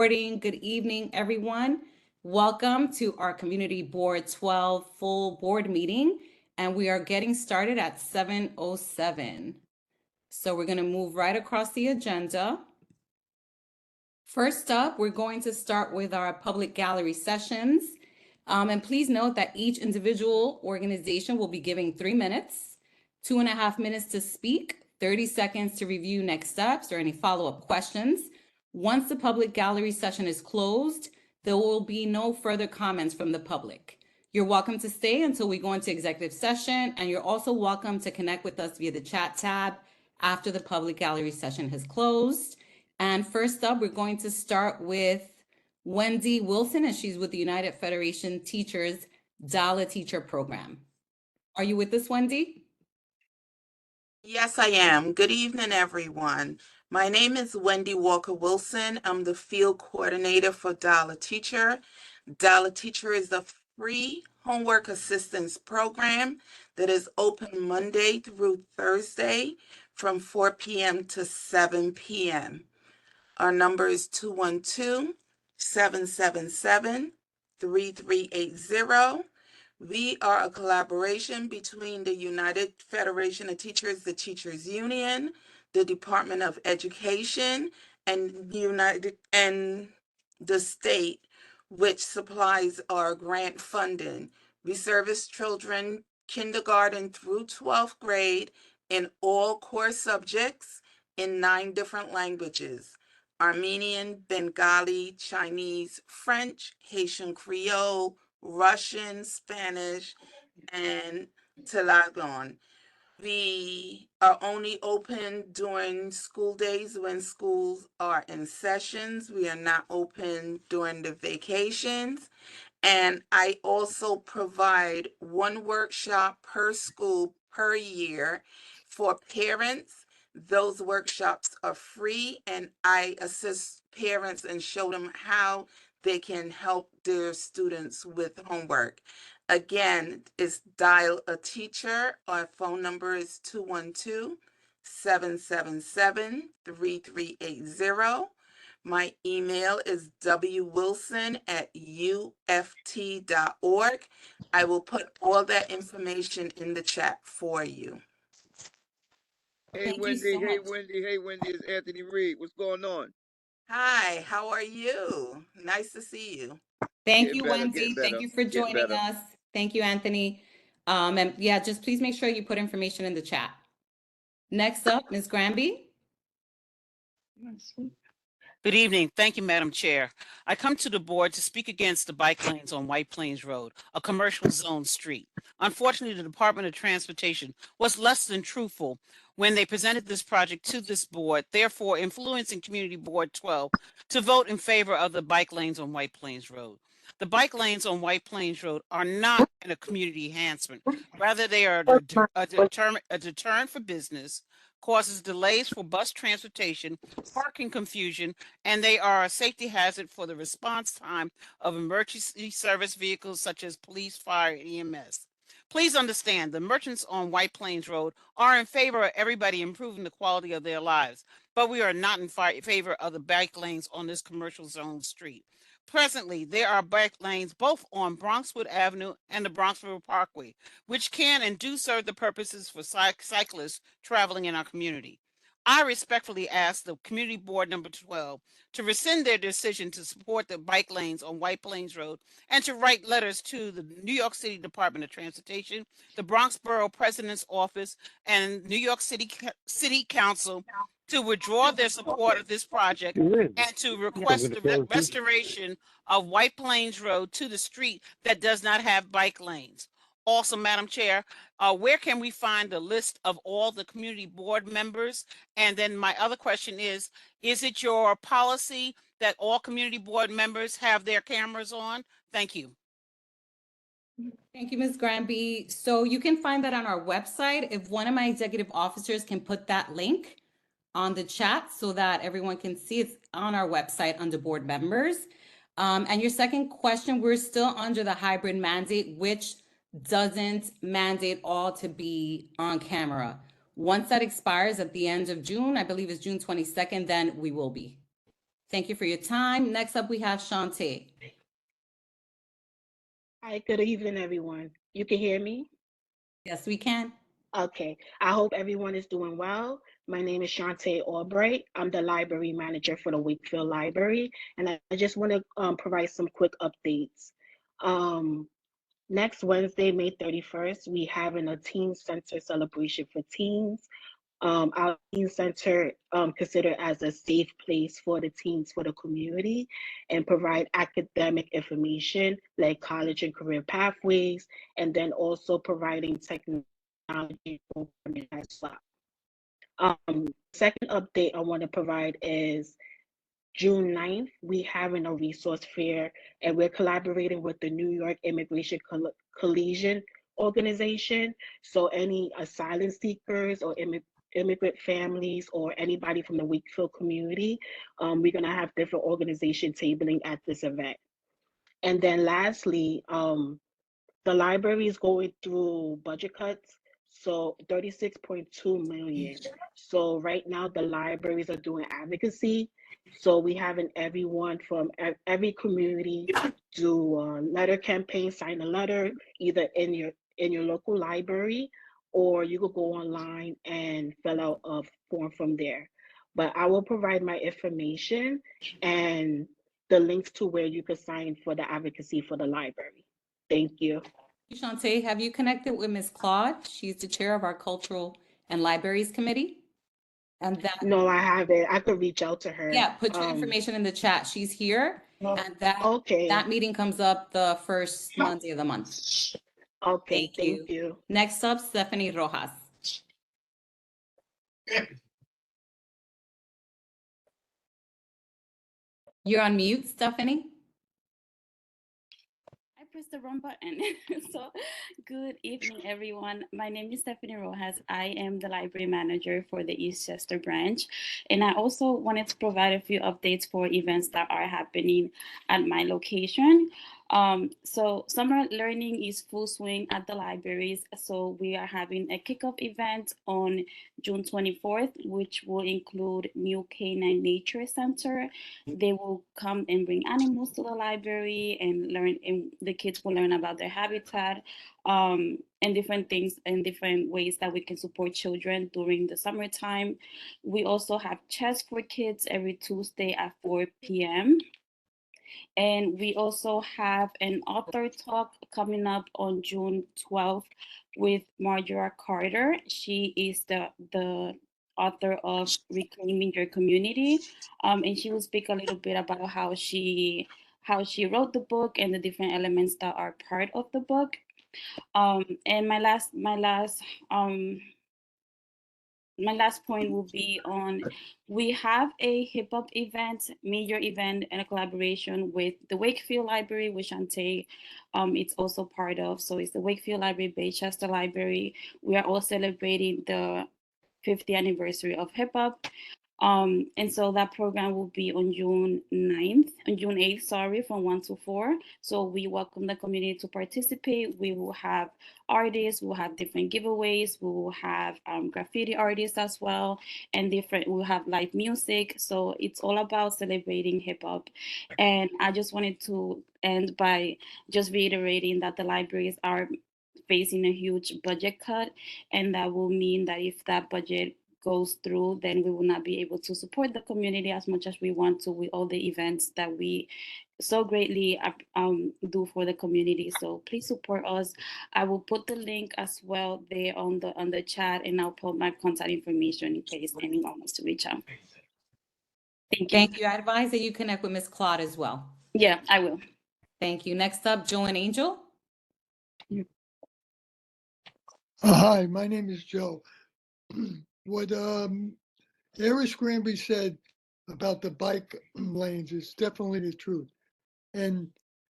Morning, good evening, everyone. Welcome to our Community Board 12 full board meeting, and we are getting started at 7:07. So we're going to move right across the agenda. First up, we're going to start with our public gallery sessions. And please note that each individual organization will be giving 3 minutes, 2.5 minutes to speak, 30 seconds to review next steps or any follow-up questions. Once the public gallery session is closed, there will be no further comments from the public. You're welcome to stay until we go into executive session, and you're also welcome to connect with us via the chat tab after the public gallery session has closed. And first up, we're going to start with Wendy Wilson, and she's with the United Federation Teachers Dollar Teacher Program. Are you with us, Wendy? Yes, I am. Good evening, everyone. My name is Wendy Walker Wilson. I'm the field coordinator for Dollar Teacher. Dollar Teacher is a free homework assistance program that is open Monday through Thursday from 4 p.m. to 7 p.m. Our number is 212-777-3380. We are a collaboration between the United Federation of Teachers, the Teachers Union, the Department of Education, and the state, which supplies our grant funding. We service children kindergarten through 12th grade in all core subjects in 9 different languages: Armenian, Bengali, Chinese, French, Haitian Creole, Russian, Spanish, and Talagon. We are only open during school days when schools are in sessions. We are not open during the vacations. And I also provide one workshop per school per year for parents. Those workshops are free, and I assist parents and show them how they can help their students with homework. Again, it's Dial a Teacher. Our phone number is 212-777-3380. My email is wwilson@uft.org. I will put all that information in the chat for you. Hey Thank you Wendy, so hey much. Wendy, hey Wendy, it's Anthony Reed. What's going on? Hi, how are you? Nice to see you. Thank Getting you, better, Wendy. getting Thank better, you for getting joining better. us. Thank you, Anthony. And yeah, just please make sure you put information in the chat. Next up, Ms. Granby. Good evening. Thank you, Madam Chair. I come to the board to speak against the bike lanes on White Plains Road, a commercial zone street. Unfortunately, the Department of Transportation was less than truthful when they presented this project to this board, therefore influencing Community Board 12 to vote in favor of the bike lanes on White Plains Road. The bike lanes on White Plains Road are not a community enhancement. Rather, they are a deterrent for business, causes delays for bus transportation, parking confusion, and they are a safety hazard for the response time of emergency service vehicles such as police, fire, and EMS. Please understand, the merchants on White Plains Road are in favor of everybody improving the quality of their lives, but we are not in favor of the bike lanes on this commercial zone street. Presently, there are bike lanes both on Bronxwood Avenue and the Bronxville Parkway, which can and do serve the purposes for cyclists traveling in our community. I respectfully ask the Community Board number 12 to rescind their decision to support the bike lanes on White Plains Road and to write letters to the New York City Department of Transportation, the Bronx Borough President's Office, and New York City Council to withdraw their support of this project and to request the restoration of White Plains Road to the street that does not have bike lanes. Also, Madam Chair, where can we find the list of all the community board members? And then my other question is it your policy that all community board members have their cameras on? Thank you. Thank you, Ms. Granby. So you can find that on our website. If one of my executive officers can put that link on the chat so that everyone can see, it's on our website under board members. And your second question, we're still under the hybrid mandate, which doesn't mandate all to be on camera. Once that expires at the end of June, I believe it's June 22nd, then we will be. Thank you for your time. Next up, we have Shantae. Hi, good evening, everyone. You can hear me? Yes, we can. Okay. I hope everyone is doing well. My name is Shantae Albright. I'm the library manager for the Wakefield Library, and I just want to provide some quick updates. Um, Next Wednesday, May 31st, we having a teen center celebration for teens. Our teen center considered as a safe place for the teens for the community and provide academic information like college and career pathways, and then also providing technology programming as well. Second update I want to provide is June 9th, we having a resource fair, and we're collaborating with the New York Immigration Collision Organization. So any asylum seekers or immigrant families or anybody from the Wakefield community, we're gonna have different organization tabling at this event. And then lastly, the library is going through budget cuts, so 36.2 million. So right now the libraries are doing advocacy. So we having everyone from every community do a letter campaign, sign a letter, either in your local library, or you could go online and fill out a form from there. But I will provide my information and the links to where you can sign for the advocacy for the library. Thank you. Shantae, have you connected with Ms. Claude? She's the chair of our Cultural and Libraries Committee. And that, No, I haven't. I could reach out to her. yeah, put your information in the chat. She's here. And Okay. that meeting comes up the first Monday of the month. Okay. Thank you. Thank you. Next up, Stephanie Rojas. You're on mute, Stephanie. I pressed the wrong button. So, good evening, everyone. My name is Stephanie Rojas. I am the library manager for the Eastchester branch. And I also wanted to provide a few updates for events that are happening at my location. So summer learning is full swing at the libraries. So we are having a kickoff event on June 24th, which will include new Canine Nature Center. They will come and bring animals to the library and learn, and the kids will learn about their habitat, and different things and different ways that we can support children during the summertime. We also have chess for kids every Tuesday at 4 p.m. And we also have an author talk coming up on June 12th with Marjorie Carter. She is the author of Reclaiming Your Community. And she will speak a little bit about how she wrote the book and the different elements that are part of the book. And my last point will be on, we have a hip hop event, major event, and a collaboration with the Wakefield Library, which Shantae it's also part of. So it's the Wakefield Library, BxCB12 Library. We are all celebrating the 50th anniversary of hip hop. And so that program will be on June 8th, sorry, from 1 to 4. So we welcome the community to participate. We will have artists, we'll have different giveaways, we will have graffiti artists as well, and we'll have live music. So it's all about celebrating hip hop. And I just wanted to end by just reiterating that the libraries are facing a huge budget cut, and that will mean that if that budget goes through, then we will not be able to support the community as much as we want to with all the events that we so greatly do for the community. So please support us. I will put the link as well there on the chat, and I'll put my contact information in case anyone wants to reach out. Thank you. Thank you. I advise that you connect with Ms. Claude as well. Yeah, I will. Thank you. Next up, Joe and Angel. Hi, my name is Joe. What Eris Granby said about the bike lanes is definitely the truth. And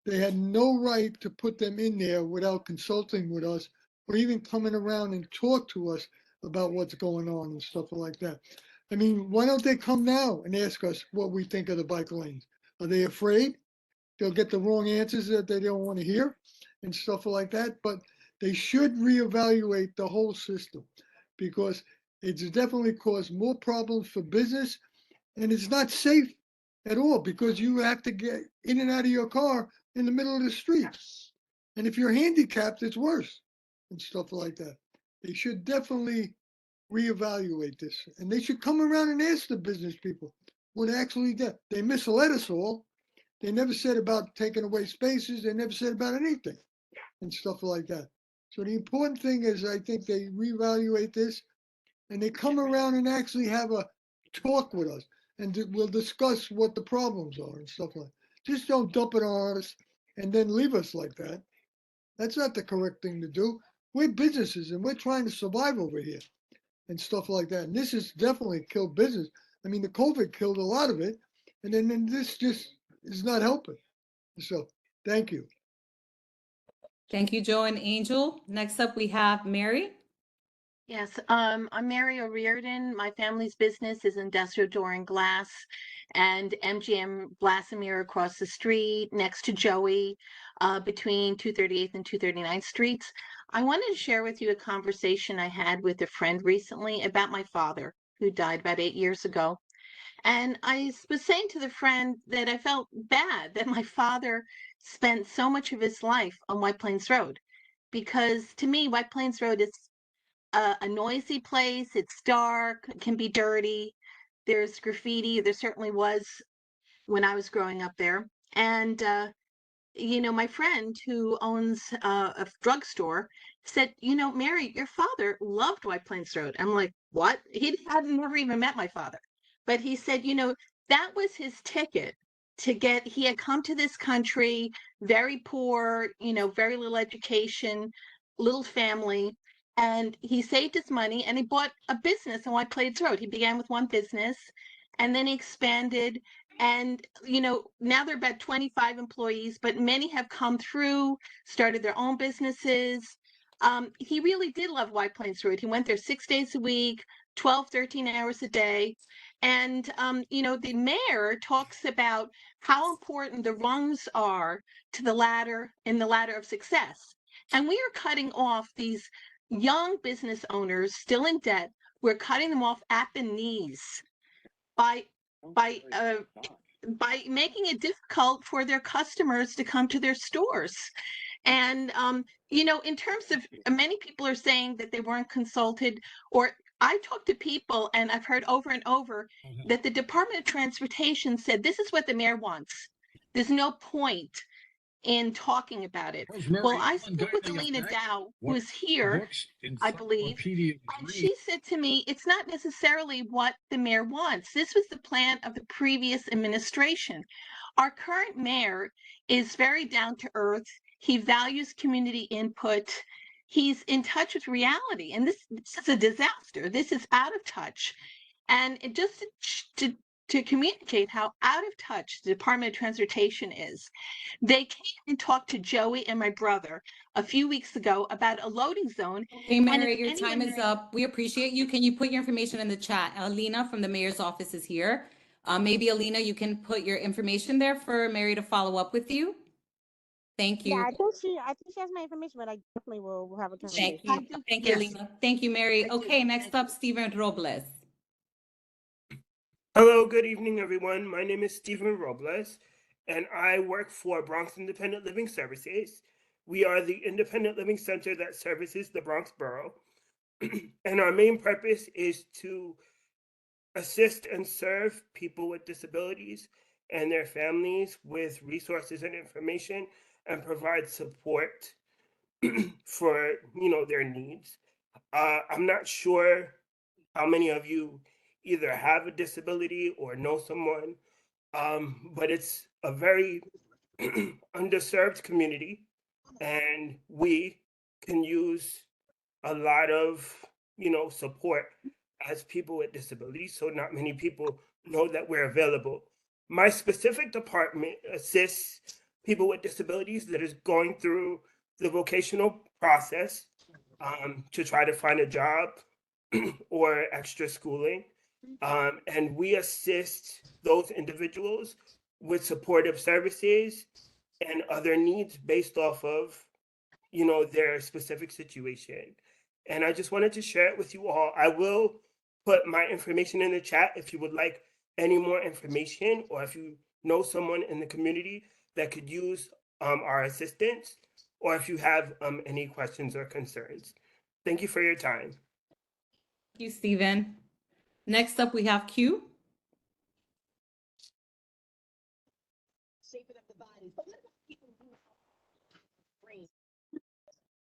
they had no right to put them in there without consulting with us or even coming around and talk to us about what's going on and stuff like that. I mean, why don't they come now and ask us what we think of the bike lanes? Are they afraid they'll get the wrong answers that they don't want to hear and stuff like that? But they should reevaluate the whole system because it's definitely caused more problems for business and it's not safe at all because you have to get in and out of your car in the middle of the street. And if you're handicapped, it's worse and stuff like that. They should definitely reevaluate this, and they should come around and ask the business people what actually did. They misled us all. They never said about taking away spaces. They never said about anything and stuff like that. So the important thing is, I think they reevaluate this and they come around and actually have a talk with us, and we'll discuss what the problems are and stuff like that. Just don't dump it on us and then leave us like that. That's not the correct thing to do. We're businesses and we're trying to survive over here and stuff like that. And this has definitely killed business. I mean, the COVID killed a lot of it, and then this just is not helping. So, thank you. Thank you, Joe and Angel. Next up, we have Mary. Yes, I'm Mary O'Riordan. My family's business is industrial door and glass, and MGM Glass and Mirror across the street next to Joey, between 238th and 239th Streets. I wanted to share with you a conversation I had with a friend recently about my father, who died about 8 years ago. And I was saying to the friend that I felt bad that my father spent so much of his life on White Plains Road, because to me, White Plains Road is a noisy place. It's dark, it can be dirty. There's graffiti. There certainly was when I was growing up there. And my friend who owns a drugstore said, Mary, your father loved White Plains Road. I'm like, what? He had never even met my father. But he said, that was his ticket to get, he had come to this country, very poor, very little education, little family. And he saved his money and he bought a business on White Plains Road. He began with one business and then he expanded, and now they're about 25 employees, but many have come through, started their own businesses. He really did love White Plains Road. He went there 6 days a week, 12, 13 hours a day. And the mayor talks about how important the rungs are to the ladder, in the ladder of success. And we are cutting off these young business owners still in debt. We're cutting them off at the knees by by making it difficult for their customers to come to their stores. And in terms of, many people are saying that they weren't consulted, or I talked to people and I've heard over and over that the Department of Transportation said this is what the mayor wants. There's no point in talking about it. Well, I spoke with Alina Dow, who is here, I believe, and she said to me, it's not necessarily what the mayor wants. This was the plan of the previous administration. Our current mayor is very down to earth. He values community input. He's in touch with reality. And this is a disaster. This is out of touch. And it just to communicate how out of touch the Department of Transportation is, they came and talked to Joey and my brother a few weeks ago about a loading zone. Hey, And Mary, if your time anyone- is up. We appreciate you. Can you put your information in the chat? Alina from the mayor's office is here. Maybe Alina, you can put your information there for Mary to follow up with you. Thank Yeah, you. I think she has my information, but I definitely will have a conversation. Thank you. Thank you, Yes. Alina. Thank you, Mary. Thank you. Okay, next up, Stephen Robles. Hello, good evening, everyone. My name is Stephen Robles, and I work for Bronx Independent Living Services. We are the independent living center that services the Bronx Borough, and our main purpose is to assist and serve people with disabilities and their families with resources and information, and provide support for their needs. I'm not sure how many of you either have a disability or know someone, but it's a very underserved community, and we can use a lot of support as people with disabilities. So not many people know that we're available. My specific department assists people with disabilities that is going through the vocational process to try to find a job or extra schooling. And we assist those individuals with supportive services and other needs based off of, their specific situation. And I just wanted to share it with you all. I will put my information in the chat if you would like any more information, or if you know someone in the community that could use our assistance, or if you have any questions or concerns. Thank you for your time. Thank you, Stephen. Next up, we have Q.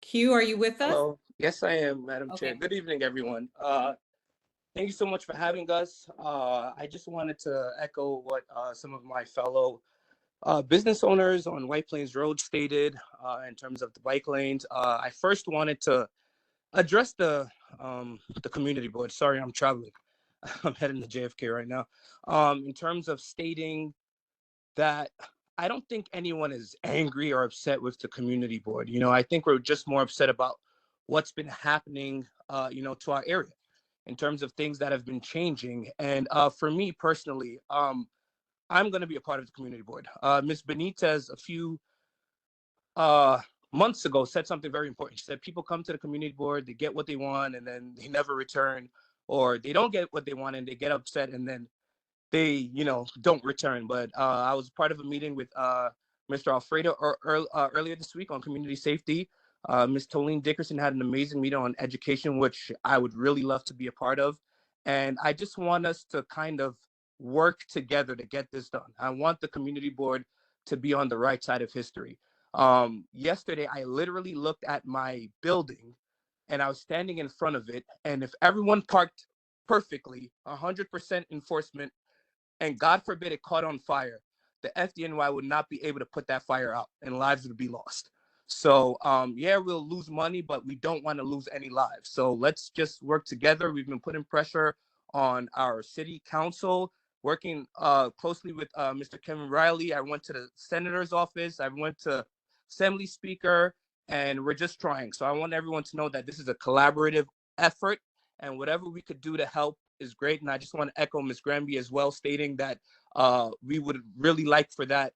Q, are you with us? Hello. Yes, I am, Madam Chair. Okay. Good evening, everyone. Thank you so much for having us. I just wanted to echo what some of my fellow business owners on White Plains Road stated in terms of the bike lanes. I first wanted to address the community board. Sorry, I'm traveling. I'm heading to JFK right now. In terms of stating that I don't think anyone is angry or upset with the community board. You know, I think we're just more upset about what's been happening, to our area in terms of things that have been changing. And for me personally, I'm going to be a part of the community board. Ms. Benitez, a few months ago, said something very important. She said people come to the community board, they get what they want, and then they never return, or they don't get what they want and they get upset, and then they don't return. But I was part of a meeting with Mr. Alfredo earlier this week on community safety. Ms. Tolene Dickerson had an amazing meeting on education, which I would really love to be a part of. And I just want us to kind of work together to get this done. I want the community board to be on the right side of history. Yesterday, I literally looked at my building and I was standing in front of it. And if everyone parked perfectly, 100% enforcement, and God forbid it caught on fire, the FDNY would not be able to put that fire out and lives would be lost. So yeah, we'll lose money, but we don't want to lose any lives. So let's just work together. We've been putting pressure on our city council, working closely with Mr. Kevin Riley. I went to the senator's office. I went to assembly speaker, and we're just trying. So I want everyone to know that this is a collaborative effort, and whatever we could do to help is great. And I just want to echo Ms. Granby as well, stating that we would really like for that,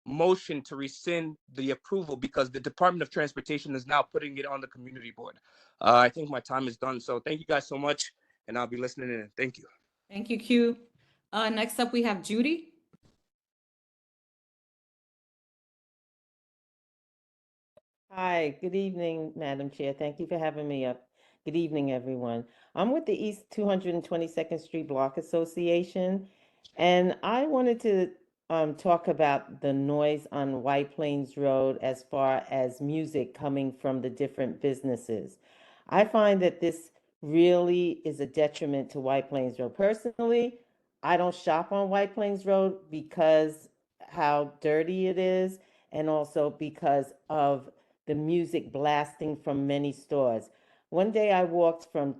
motion to rescind the approval, because the Department of Transportation is now putting it on the community board. I think my time is done. So thank you guys so much, and I'll be listening in. Thank you. Thank you, Q. Next up, we have Judy. Hi, good evening, Madam Chair. Thank you for having me up. Good evening, everyone. I'm with the East 222nd Street Block Association, and I wanted to talk about the noise on White Plains Road as far as music coming from the different businesses. I find that this really is a detriment to White Plains Road. Personally, I don't shop on White Plains Road because how dirty it is, and also because of the music blasting from many stores. One day I walked from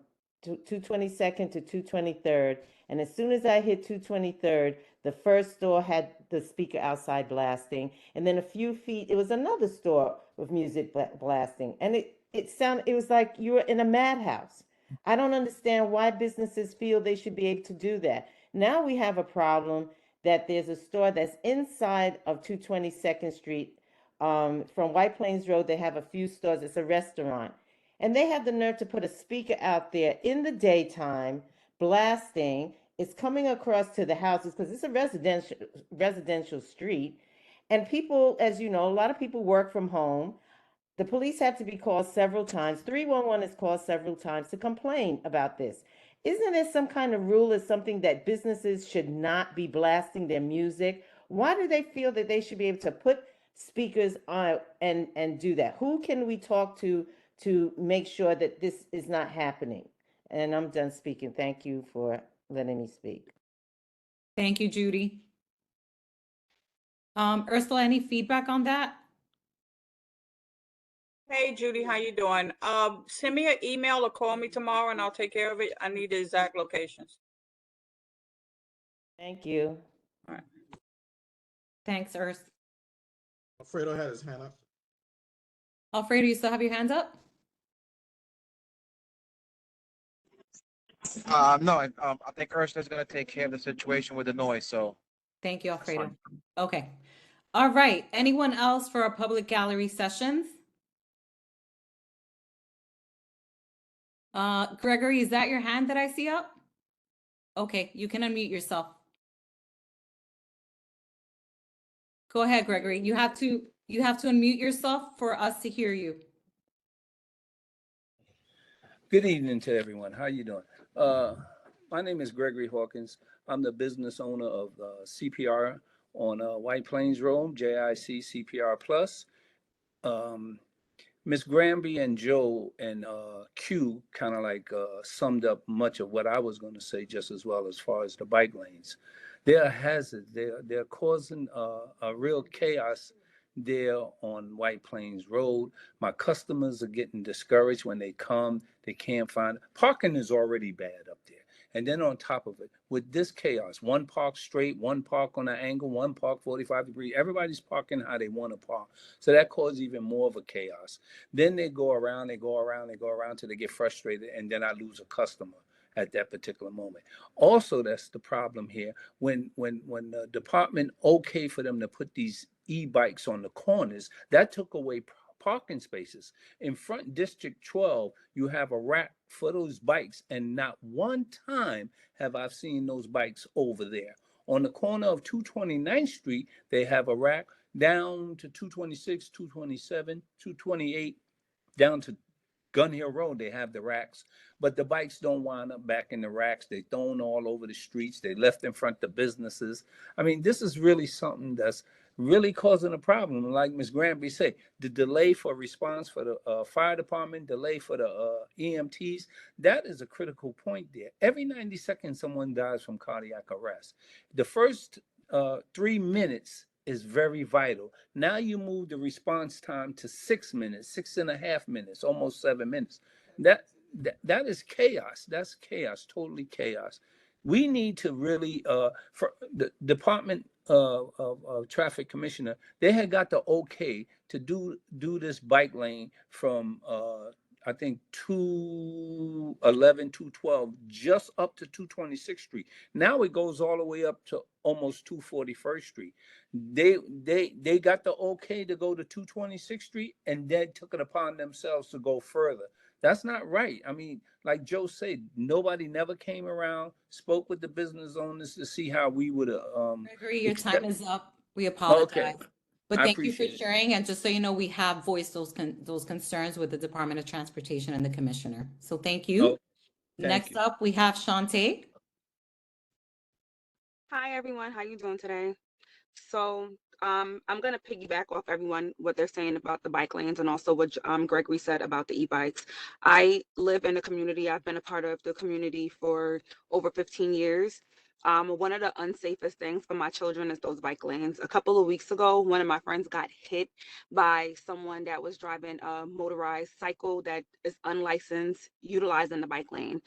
222nd to 223rd, and as soon as I hit 223rd, the first store had the speaker outside blasting, and then a few feet, it was another store with music blasting, and it was like you were in a madhouse. I don't understand why businesses feel they should be able to do that. Now we have a problem that there's a store that's inside of 222nd Street. From White Plains Road, they have a few stores. It's a restaurant. And they have the nerve to put a speaker out there in the daytime, blasting. It's coming across to the houses because it's a residential street. And people, as you know, a lot of people work from home. The police had to be called several times. 311 is called several times to complain about this. Isn't there some kind of rule or something that businesses should not be blasting their music? Why do they feel that they should be able to put speakers on and do that? Who can we talk to make sure that this is not happening? And I'm done speaking. Thank you for letting me speak. Thank you, Judy. Ursula, any feedback on that? Hey Judy, how you doing? Send me an email or call me tomorrow and I'll take care of it. I need the exact locations. Thank you. All right. Thanks, Urs. Alfredo had his hand up. Alfredo, you still have your hands up? No, I think Ursula's gonna take care of the situation with the noise, so. Thank you, That's Alfredo. fine. Okay. All right. Anyone else for our public gallery sessions? Gregory, is that your hand that I see up? Okay, you can unmute yourself. Go ahead, Gregory. You have to unmute yourself for us to hear you. Good evening to everyone. How you doing? My name is Gregory Hawkins. I'm the business owner of CPR on White Plains Road, JIC CPR Plus. Miss Granby and Joe and Q kind of like summed up much of what I was going to say just as well as far as the bike lanes. They're a hazard. They're causing a real chaos there on White Plains Road. My customers are getting discouraged when they come. They can't find parking is already bad up there. And then on top of it, with this chaos, one park straight, one park on an angle, one park 45 degrees, everybody's parking how they want to park. So that causes even more of a chaos. Then they go around till they get frustrated, and then I lose a customer at that particular moment. Also, that's the problem here. When the department okay for them to put these e-bikes on the corners, that took away parking spaces. In front District 12, you have a rack for those bikes, and not one time have I seen those bikes over there. On the corner of 229th Street, they have a rack down to 226, 227, 228, down to Gun Hill Road, they have the racks, but the bikes don't wind up back in the racks. They thrown all over the streets. They left in front of businesses. I mean, this is really something that's really causing a problem. Like Ms. Granby said, the delay for response for the fire department, delay for the EMTs, that is a critical point there. Every 90 seconds, someone dies from cardiac arrest. The first 3 minutes is very vital. Now you move the response time to 6 minutes, 6.5 minutes, almost 7 minutes. That is chaos. That's chaos, totally chaos. We need to really, for the Department of Traffic Commissioner, they had got the okay to do this bike lane from I think 211, 212, just up to 226th Street. Now it goes all the way up to almost 241st Street. They got the okay to go to 226th Street, and then took it upon themselves to go further. That's not right. I mean, like Joe said, nobody never came around, spoke with the business owners to see how we would Gregory, your time is up. We Okay, apologize. But I thank you for appreciate it. sharing. And just so you know, we have voiced those concerns with the Department of Transportation and the Commissioner. So thank you. Oh, thank Next you. up, we have Shantae. Hi everyone, how you doing today? So I'm gonna piggyback off everyone what they're saying about the bike lanes and also what Gregory said about the e-bikes. I live in a community. I've been a part of the community for over 15 years. One of the unsafest things for my children is those bike lanes. A couple of weeks ago, one of my friends got hit by someone that was driving a motorized cycle that is unlicensed, utilizing the bike lane.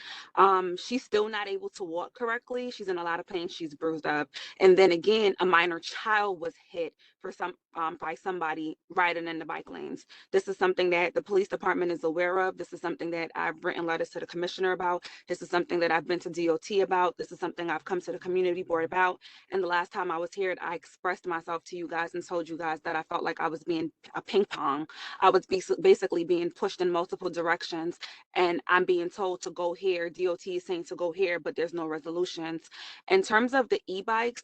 She's still not able to walk correctly. She's in a lot of pain. She's bruised up. And then again, a minor child was hit for by somebody riding in the bike lanes. This is something that the police department is aware of. This is something that I've written letters to the commissioner about. This is something that I've been to DOT about. This is something I've come to the community board about. And the last time I was here, I expressed myself to you guys and told you guys that I felt like I was being a ping pong. I was basically being pushed in multiple directions, and I'm being told to go here. DOT is saying to go here, but there's no resolutions. In terms of the e-bikes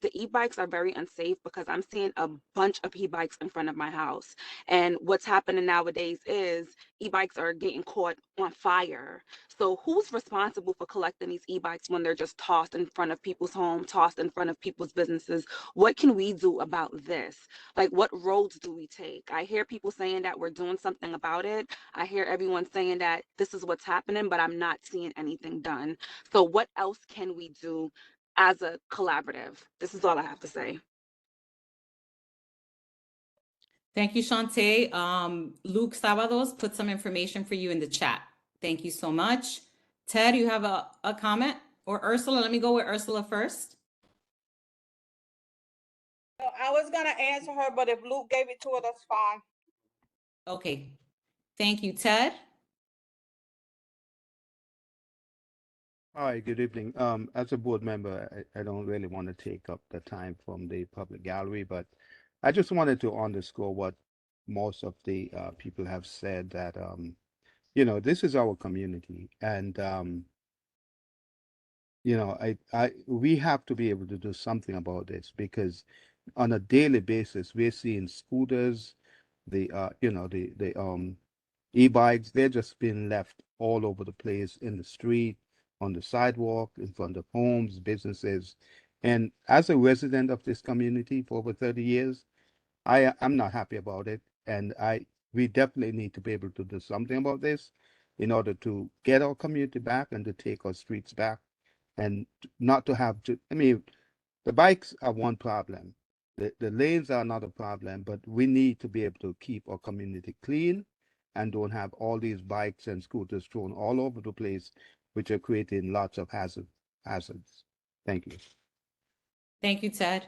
are very unsafe because I'm seeing a bunch of e-bikes in front of my house. And what's happening nowadays is e-bikes are getting caught on fire. So who's responsible for collecting these e-bikes when they're just tossed in front of people's homes, tossed in front of people's businesses? What can we do about this? Like, what roads do we take? I hear people saying that we're doing something about it. I hear everyone saying that this is what's happening, but I'm not seeing anything done. So what else can we do as a collaborative? This is all I have to say. Thank you, Shantae. Luke Sábados put some information for you in the chat. Thank you so much. Ted, you have a comment? Or Ursula? Let me go with Ursula first. I was gonna answer her, but if Luke gave it to her, that's fine. Okay. Thank you, Ted. Hi, good evening. As a board member, I don't really want to take up the time from the public gallery, but I just wanted to underscore what most of the people have said, that this is our community, and we have to be able to do something about this because on a daily basis, we're seeing scooters, the e-bikes, they're just being left all over the place in the street, on the sidewalk, in front of homes, businesses. And as a resident of this community for over 30 years, I'm not happy about it. And we definitely need to be able to do something about this in order to get our community back and to take our streets back and not to have to, I mean, the bikes are one problem. The lanes are another problem, but we need to be able to keep our community clean and don't have all these bikes and scooters thrown all over the place, which are creating lots of hazards. Thank you. Thank you, Ted.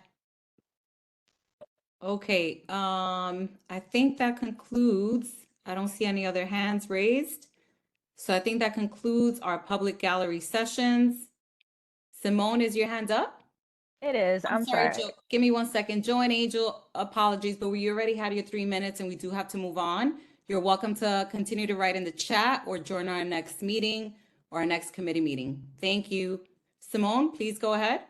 Okay, I think that concludes, I don't see any other hands raised. So I think that concludes our public gallery sessions. Simone, is your hand up? It is. I'm sorry. Joe, give me 1 second. Joe and Angel, apologies, but we already had your 3 minutes and we do have to move on. You're welcome to continue to write in the chat or join our next meeting or our next committee meeting. Thank you. Simone, please go ahead.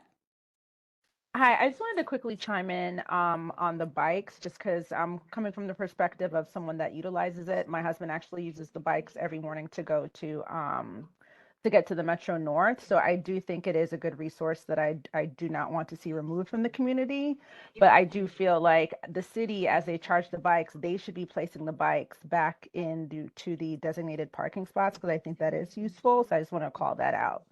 Hi, I just wanted to quickly chime in on the bikes, just because I'm coming from the perspective of someone that utilizes it. My husband actually uses the bikes every morning to go to get to the Metro North. So I do think it is a good resource that I do not want to see removed from the community. But I do feel like the city, as they charge the bikes, they should be placing the bikes back to the designated parking spots, because I think that is useful. So I just want to call that out.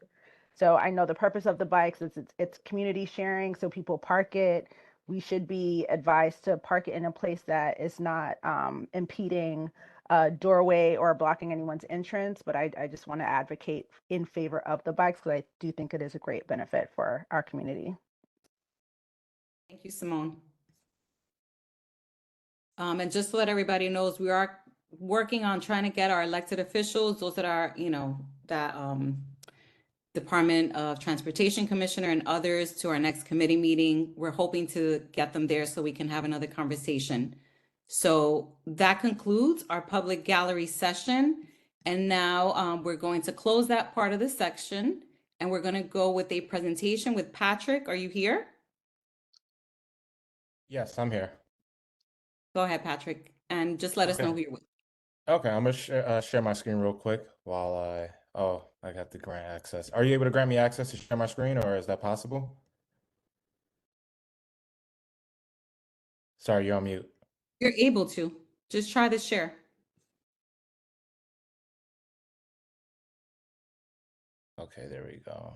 So I know the purpose of the bikes is it's community sharing, so people park it. We should be advised to park it in a place that is not impeding a doorway or blocking anyone's entrance. But I just want to advocate in favor of the bikes, because I do think it is a great benefit for our community. Thank you, Simone. And just to let everybody knows, we are working on trying to get our elected officials, those that are, that Department of Transportation Commissioner and others, to our next committee meeting. We're hoping to get them there so we can have another conversation. So that concludes our public gallery session. And now we're going to close that part of the section and we're going to go with a presentation with Patrick. Are you here? Yes, I'm here. Go ahead, Patrick, and just let us know who you're with. Okay, I'm gonna share my screen real quick while I got the grant access. Are you able to grant me access to share my screen, or is that possible? Sorry, you're on mute. You're able to. Just try to share. Okay, there we go.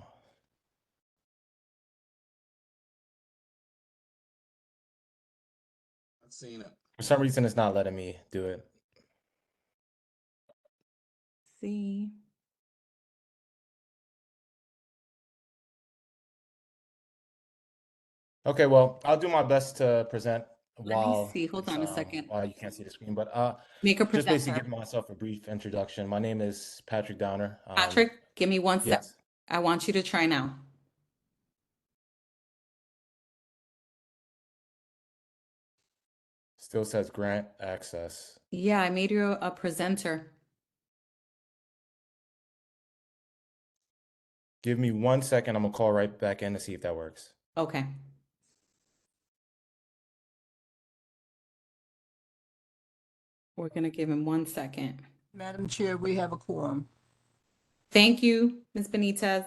I've seen it. For some reason, it's not letting me do it. See. Okay, well, I'll do my best to present while Let me see. Hold on a second. While you can't see the screen, but Make a just basically presenter. giving myself a brief introduction. My name is Patrick Downer. Patrick, give me 1 sec. Yes. I want you to try now. Still says grant access. Yeah, I made you a presenter. Give me 1 second. I'm gonna call right back in to see if that works. Okay. We're going to give him 1 second. Madam Chair, we have a quorum. Thank you, Ms. Benitez.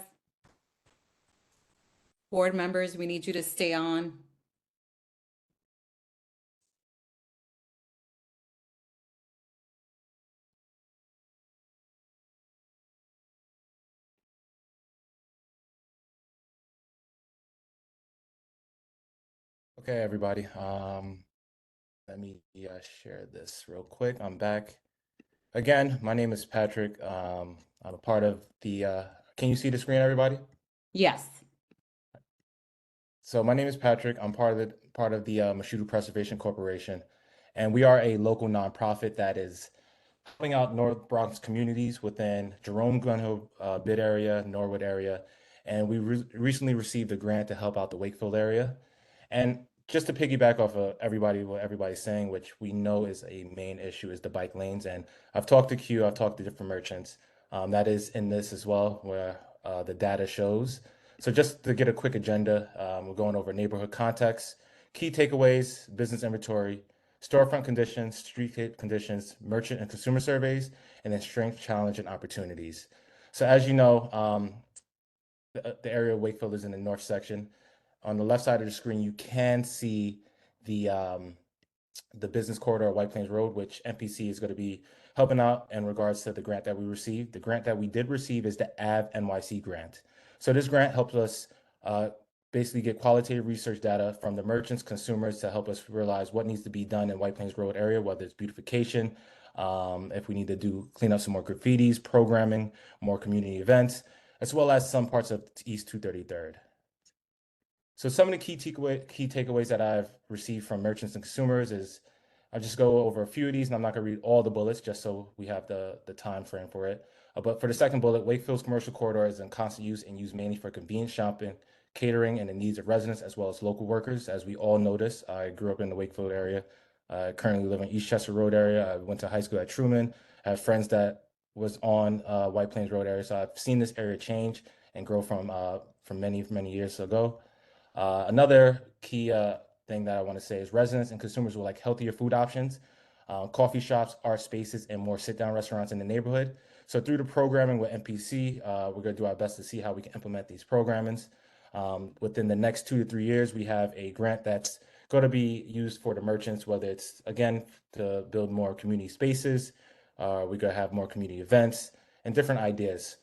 Board members, we need you to stay on. Okay, everybody. Let me share this real quick. I'm back. Again, my name is Patrick. I'm a part of the, can you see the screen, everybody? Yes. So my name is Patrick. I'm part of the Mashudu Preservation Corporation, and we are a local nonprofit that is helping out North Bronx communities within Jerome Glenhill Bid area, Norwood area, and we recently received a grant to help out the Wakefield area. And just to piggyback off of what everybody's saying, which we know is a main issue, is the bike lanes. And I've talked to Q, I've talked to different merchants. That is in this as well, where the data shows. So just to get a quick agenda, we're going over neighborhood context, key takeaways, business inventory, storefront conditions, streetscape conditions, merchant and consumer surveys, and then strength, challenge, and opportunities. So as you know, the area of Wakefield is in the north section. On the left side of the screen, you can see the business corridor of White Plains Road, which MPC is going to be helping out in regards to the grant that we received. The grant that we did receive is the AV NYC grant. So this grant helps us basically get qualitative research data from the merchants, consumers to help us realize what needs to be done in White Plains Road area, whether it's beautification, if we need to clean up some more graffitis, programming, more community events, as well as some parts of East 233rd. So some of the key takeaways that I've received from merchants and consumers is, I'll just go over a few of these, and I'm not going to read all the bullets just so we have the time frame for it. But for the second bullet, Wakefield's commercial corridor is in constant use and used mainly for convenience shopping, catering, and the needs of residents as well as local workers. As we all notice, I grew up in the Wakefield area. I currently live in East Chester Road area. I went to high school at Truman. I have friends that was on White Plains Road area, so I've seen this area change and grow from many years ago. Another key thing that I want to say is residents and consumers will like healthier food options, coffee shops, art spaces, and more sit-down restaurants in the neighborhood. So through the programming with MPC, we're going to do our best to see how we can implement these programmings. Within the next 2 to 3 years, we have a grant that's going to be used for the merchants, whether it's, again, to build more community spaces, we're going to have more community events, and different ideas.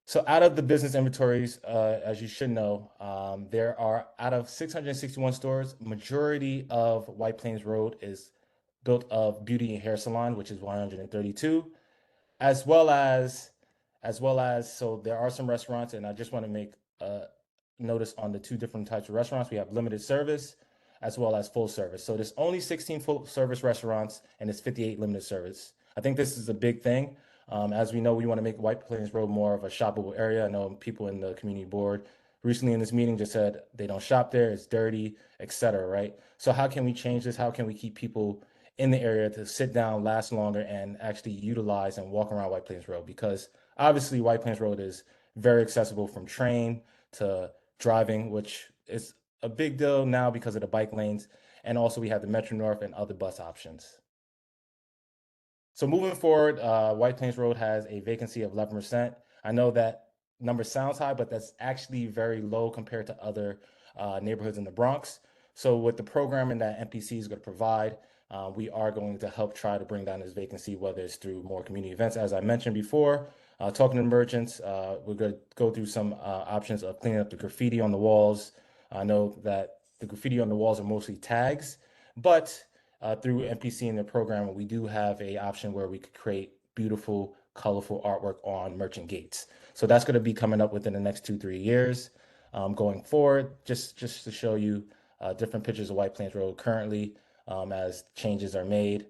So out of the business inventories, as you should know, there are, out of 661 stores, majority of White Plains Road is built of beauty and hair salon, which is 132, as well as, so there are some restaurants, and I just want to make notice on the two different types of restaurants. We have limited service as well as full service. So there's only 16 full service restaurants and it's 58 limited service. I think this is a big thing. As we know, we want to make White Plains Road more of a shoppable area. I know people in the community board recently in this meeting just said they don't shop there, it's dirty, etc. Right? So how can we change this? How can we keep people in the area to sit down, last longer, and actually utilize and walk around White Plains Road? Because obviously White Plains Road is very accessible from train to driving, which is a big deal now because of the bike lanes. And also we have the Metro North and other bus options. So moving forward, White Plains Road has a vacancy of 11%. I know that number sounds high, but that's actually very low compared to other neighborhoods in the Bronx. So with the programming that MPC is going to provide, we are going to help try to bring down this vacancy, whether it's through more community events, as I mentioned before, talking to merchants. We're going to go through some options of cleaning up the graffiti on the walls. I know that the graffiti on the walls are mostly tags, but through MPC and the program, we do have a option where we could create beautiful, colorful artwork on merchant gates. So that's going to be coming up within the next 2-3 years. Going forward, just to show you different pictures of White Plains Road currently as changes are made.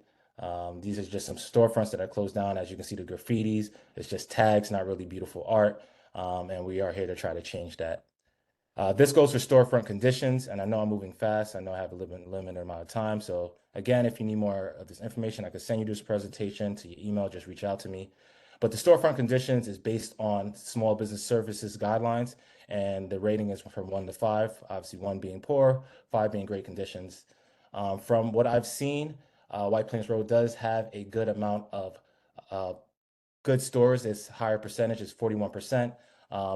These are just some storefronts that are closed down. As you can see, the graffitis, it's just tags, not really beautiful art. And we are here to try to change that. This goes for storefront conditions, and I know I'm moving fast. I know I have a limited amount of time. So again, if you need more of this information, I could send you this presentation to your email. Just reach out to me. But the storefront conditions is based on small business services guidelines, and the rating is from 1 to 5. Obviously, 1 being poor, 5 being great conditions. From what I've seen, White Plains Road does have a good amount of good stores. Its higher percentage is 41%.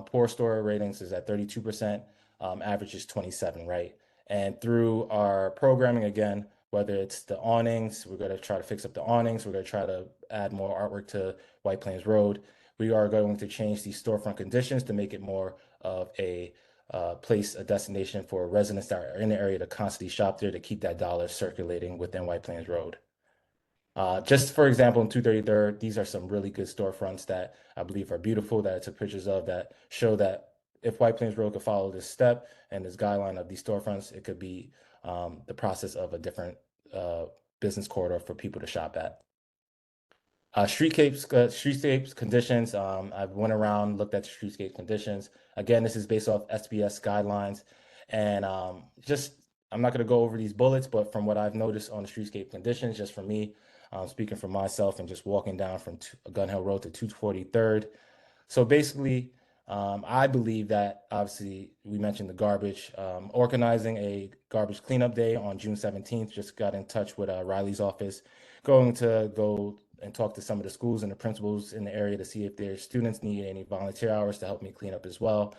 Poor store ratings is at 32%. Average is 27, right? And through our programming, again, whether it's the awnings, we're going to try to fix up the awnings. We're going to try to add more artwork to White Plains Road. We are going to change these storefront conditions to make it more of a place, a destination for residents that are in the area to constantly shop there, to keep that dollar circulating within White Plains Road. Just for example, in 233rd, these are some really good storefronts that I believe are beautiful, that I took pictures of, that show that if White Plains Road could follow this step and this guideline of these storefronts, it could be the process of a different business corridor for people to shop at. Streetscapes conditions. I've went around, looked at the streetscape conditions. Again, this is based off SBS guidelines, and I'm not going to go over these bullets, but from what I've noticed on the streetscape conditions, just for me, speaking for myself and just walking down from Gun Hill Road to 243rd. So basically, I believe that obviously we mentioned the garbage, organizing a garbage cleanup day on June 17th, just got in touch with Riley's office, going to go and talk to some of the schools and the principals in the area to see if their students need any volunteer hours to help me clean up as well.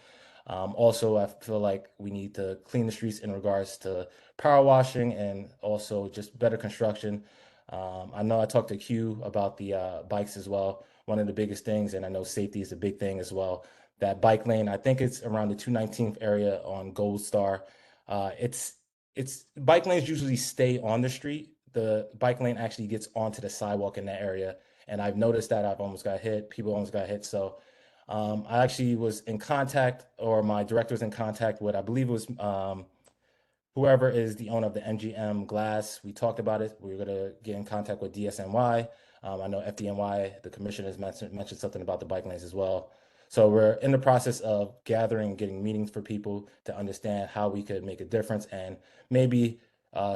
Also, I feel like we need to clean the streets in regards to power washing and also just better construction. I know I talked to Q about the bikes as well. One of the biggest things, and I know safety is a big thing as well. That bike lane, I think it's around the 219th area on Gold Star. It's bike lanes usually stay on the street. The bike lane actually gets onto the sidewalk in that area, and I've noticed that I've almost got hit. People almost got hit. So I actually was in contact, or my director was in contact with, I believe it was whoever is the owner of the MGM Glass. We talked about it. We were going to get in contact with DSNY. I know FDNY, the commissioner, has mentioned something about the bike lanes as well. So we're in the process of gathering, getting meetings for people to understand how we could make a difference and maybe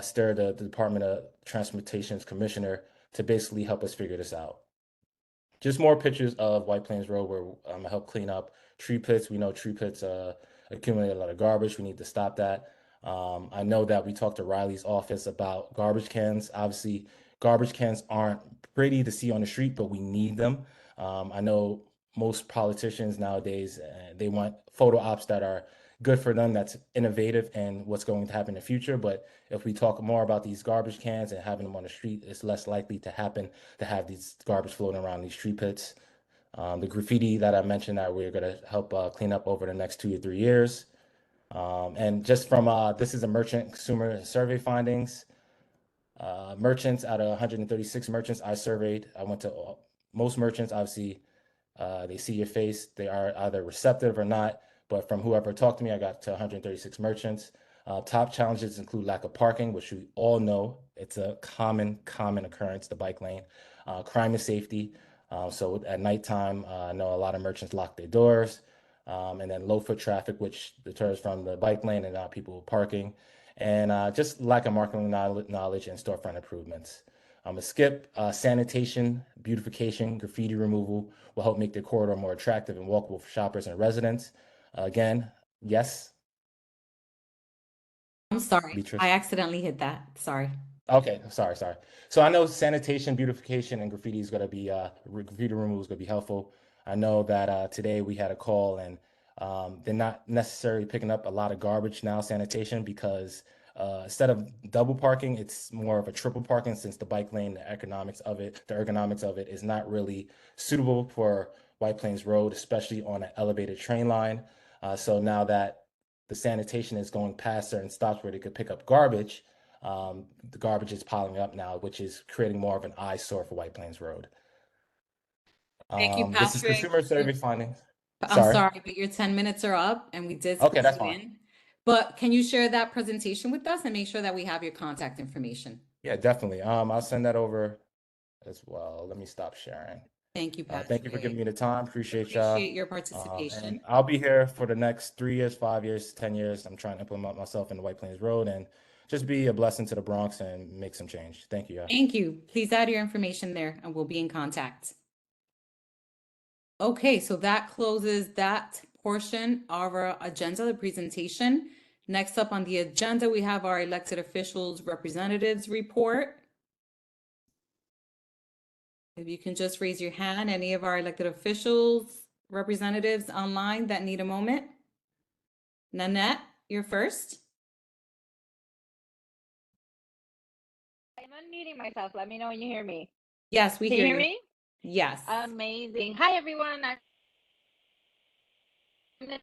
stir the Department of Transportation's commissioner to basically help us figure this out. Just more pictures of White Plains Road where I'm gonna help clean up tree pits. We know tree pits accumulate a lot of garbage. We need to stop that. I know that we talked to Riley's office about garbage cans. Obviously, garbage cans aren't pretty to see on the street, but we need them. I know most politicians nowadays, they want photo ops that are good for them, that's innovative and what's going to happen in the future. But if we talk more about these garbage cans and having them on the street, it's less likely to happen to have these garbage floating around these tree pits. The graffiti that I mentioned that we're going to help clean up over the next 2 to 3 years. And just from this is a merchant consumer survey findings. Merchants out of 136 merchants I surveyed, I went to most merchants. Obviously, they see your face. They are either receptive or not. But from whoever talked to me, I got to 136 merchants. Top challenges include lack of parking, which we all know it's a common occurrence, the bike lane. Crime and safety. So at nighttime, I know a lot of merchants lock their doors. And then low foot traffic, which deters from the bike lane and not people parking. And just lack of marketing knowledge and storefront improvements. I'm gonna skip sanitation, beautification, graffiti removal will help make the corridor more attractive and walkable for shoppers and residents. Again, yes. I'm sorry, Beatrice. I accidentally hit that. Sorry. Okay, sorry. So I know sanitation, beautification, and graffiti is going to be graffiti removal is going to be helpful. I know that today we had a call and they're not necessarily picking up a lot of garbage now, sanitation, because instead of double parking, it's more of a triple parking since the bike lane, the ergonomics of it is not really suitable for White Plains Road, especially on an elevated train line. So now that the sanitation is going past certain stops where they could pick up garbage, the garbage is piling up now, which is creating more of an eyesore for White Plains Road. Thank you, This is Patrick. consumer survey findings. I'm sorry, but your 10 minutes are up and we did Okay, squeeze that's you fine. in. But can you share that presentation with us and make sure that we have your contact information? Yeah, definitely. I'll send that over as well. Let me stop sharing. Thank you, Patrick. Thank you for giving me the time. Appreciate y'all. Appreciate your And participation. I'll be here for the next 3 years, 5 years, 10 years. I'm trying to implement myself in the White Plains Road and just be a blessing to the Bronx and make some change. Thank you, y'all. Thank you. Please add your information there and we'll be in contact. Okay, so that closes that portion of our agenda, the presentation. Next up on the agenda, we have our elected officials representatives report. If you can just raise your hand, any of our elected officials, representatives online that need a moment. Nanette, you're first. I'm unmuting myself. Let me know when you hear me. Yes, we Can hear you you. hear me? Yes. Amazing. Hi, everyone.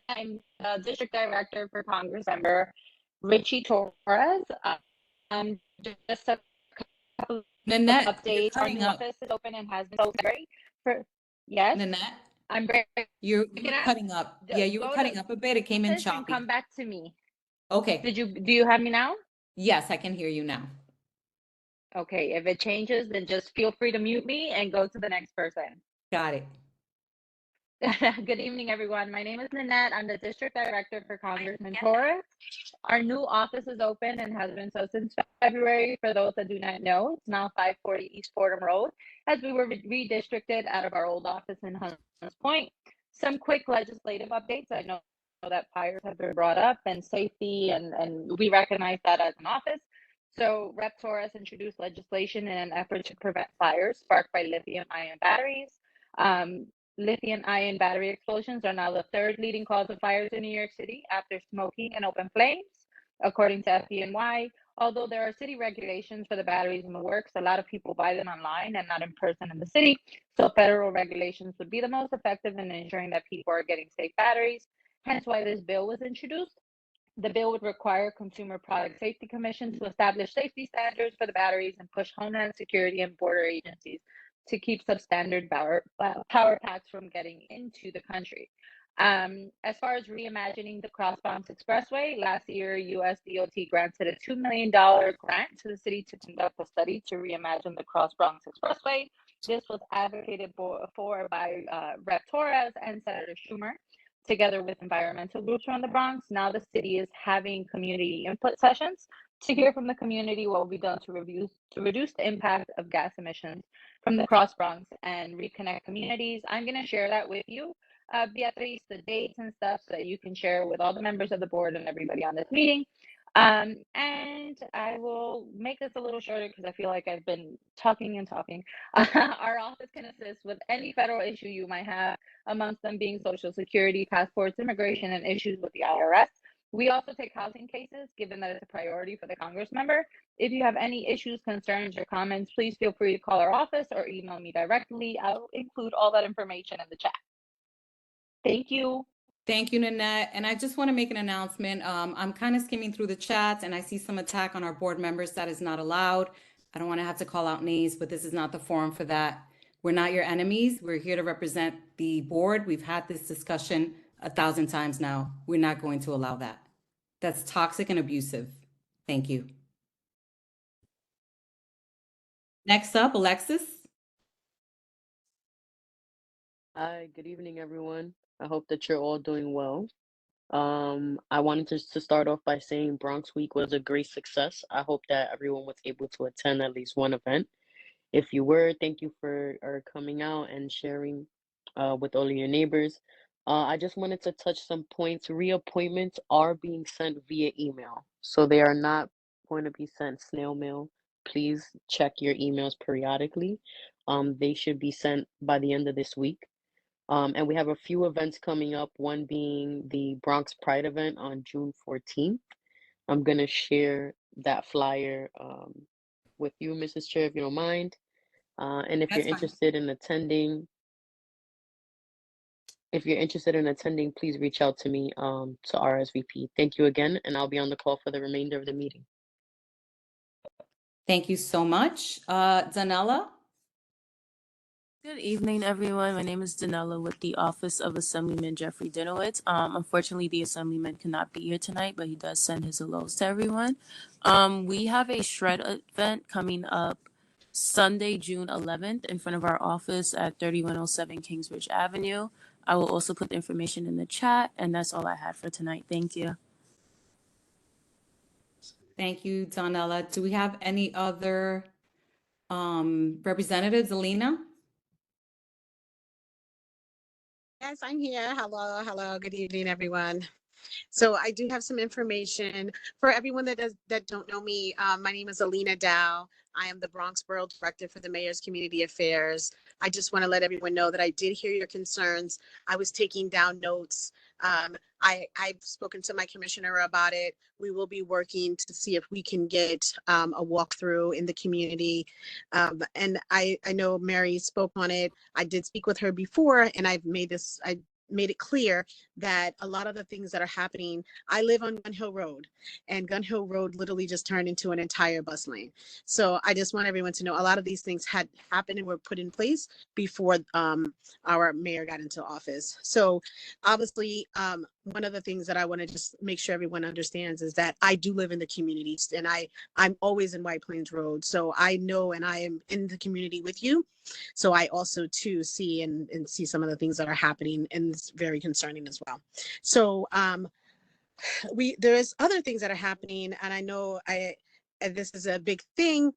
I'm District Director for Congress Member Richie Torres. Just a couple Nanette, of updates. Our new office is open and has been so great. Yes? Nanette, I'm great. you're cutting up. Yeah, you were cutting up a bit. It came in choppy. And come back to me. Okay. Do you have me now? Yes, I can hear you now. Okay, if it changes, then just feel free to mute me and go to the next person. Got it. Good evening, everyone. My name is Nanette. I'm the District Director for Congressman Torres. Our new office is open and has been so since February. For those that do not know, it's now 540 East Fordham Road, as we were redistricted out of our old office in Hunts Point. Some quick legislative updates. I know that fires have been brought up and safety, and we recognize that as an office. So Rep. Torres introduced legislation in an effort to prevent fires sparked by lithium-ion batteries. Lithium-ion battery explosions are now the third leading cause of fires in New York City after smoking and open flames, according to FDNY. Although there are city regulations for the batteries in the works, a lot of people buy them online and not in person in the city. So federal regulations would be the most effective in ensuring that people are getting safe batteries. Hence why this bill was introduced. The bill would require Consumer Product Safety Commission to establish safety standards for the batteries and push Homeland Security and border agencies to keep substandard power packs from getting into the country. As far as reimagining the Cross Bronx Expressway, last year, US DOT granted a $2 million grant to the city to conduct a study to reimagine the Cross Bronx Expressway. This was advocated for by Rep. Torres and Senator Schumer, together with environmental groups around the Bronx. Now the city is having community input sessions to hear from the community what will be done to reduce the impact of gas emissions from the Cross Bronx and reconnect communities. I'm going to share that with you, Beatriz, the dates and stuff, so that you can share with all the members of the board and everybody on this meeting. And I will make this a little shorter because I feel like I've been talking and talking. Our office can assist with any federal issue you might have, amongst them being Social Security, passports, immigration, and issues with the IRS. We also take housing cases, given that it's a priority for the Congress member. If you have any issues, concerns, or comments, please feel free to call our office or email me directly. I'll include all that information in the chat. Thank you. Thank you, Nanette. And I just want to make an announcement. I'm kind of skimming through the chats and I see some attack on our board members. That is not allowed. I don't want to have to call out names, but this is not the forum for that. We're not your enemies. We're here to represent the board. We've had this discussion 1,000 times now. We're not going to allow that. That's toxic and abusive. Thank you. Next up, Alexis. Hi, good evening, everyone. I hope that you're all doing well. I wanted to start off by saying Bronx Week was a great success. I hope that everyone was able to attend at least one event. If you were, thank you for coming out and sharing with all of your neighbors. I just wanted to touch some points. Reappointments are being sent via email, so they are not going to be sent snail mail. Please check your emails periodically. They should be sent by the end of this week. And we have a few events coming up, one being the Bronx Pride event on June 14th. I'm going to share that flyer with you, Mrs. Chair, if you don't mind. And if you're interested in attending, please reach out to me to RSVP. Thank you again, and I'll be on the call for the remainder of the meeting. Thank you so much. Danella? Good evening, everyone. My name is Danella with the Office of Assemblyman Jeffrey Dinowitz. Unfortunately, the Assemblyman cannot be here tonight, but he does send his hellos to everyone. We have a shred event coming up Sunday, June 11th, in front of our office at 3107 Kingsbridge Avenue. I will also put the information in the chat, and that's all I had for tonight. Thank you. Thank you, Donella. Do we have any other representatives? Alina? Yes, I'm here. Hello, hello. Good evening, everyone. So I do have some information for everyone that don't know me. My name is Alina Dow. I am the Bronx Borough Director for the Mayor's Community Affairs. I just want to let everyone know that I did hear your concerns. I was taking down notes. I've spoken to my commissioner about it. We will be working to see if we can get a walkthrough in the community. And I know Mary spoke on it. I did speak with her before, and I made it clear that a lot of the things that are happening, I live on Gun Hill Road, and Gun Hill Road literally just turned into an entire bus lane. So I just want everyone to know a lot of these things had happened and were put in place before our mayor got into office. So obviously, one of the things that I want to just make sure everyone understands is that I do live in the communities, and I'm always in White Plains Road. So I know, and I am in the community with you. So I also too see and see some of the things that are happening, and it's very concerning as well. So there's other things that are happening, and I know this is a big thing.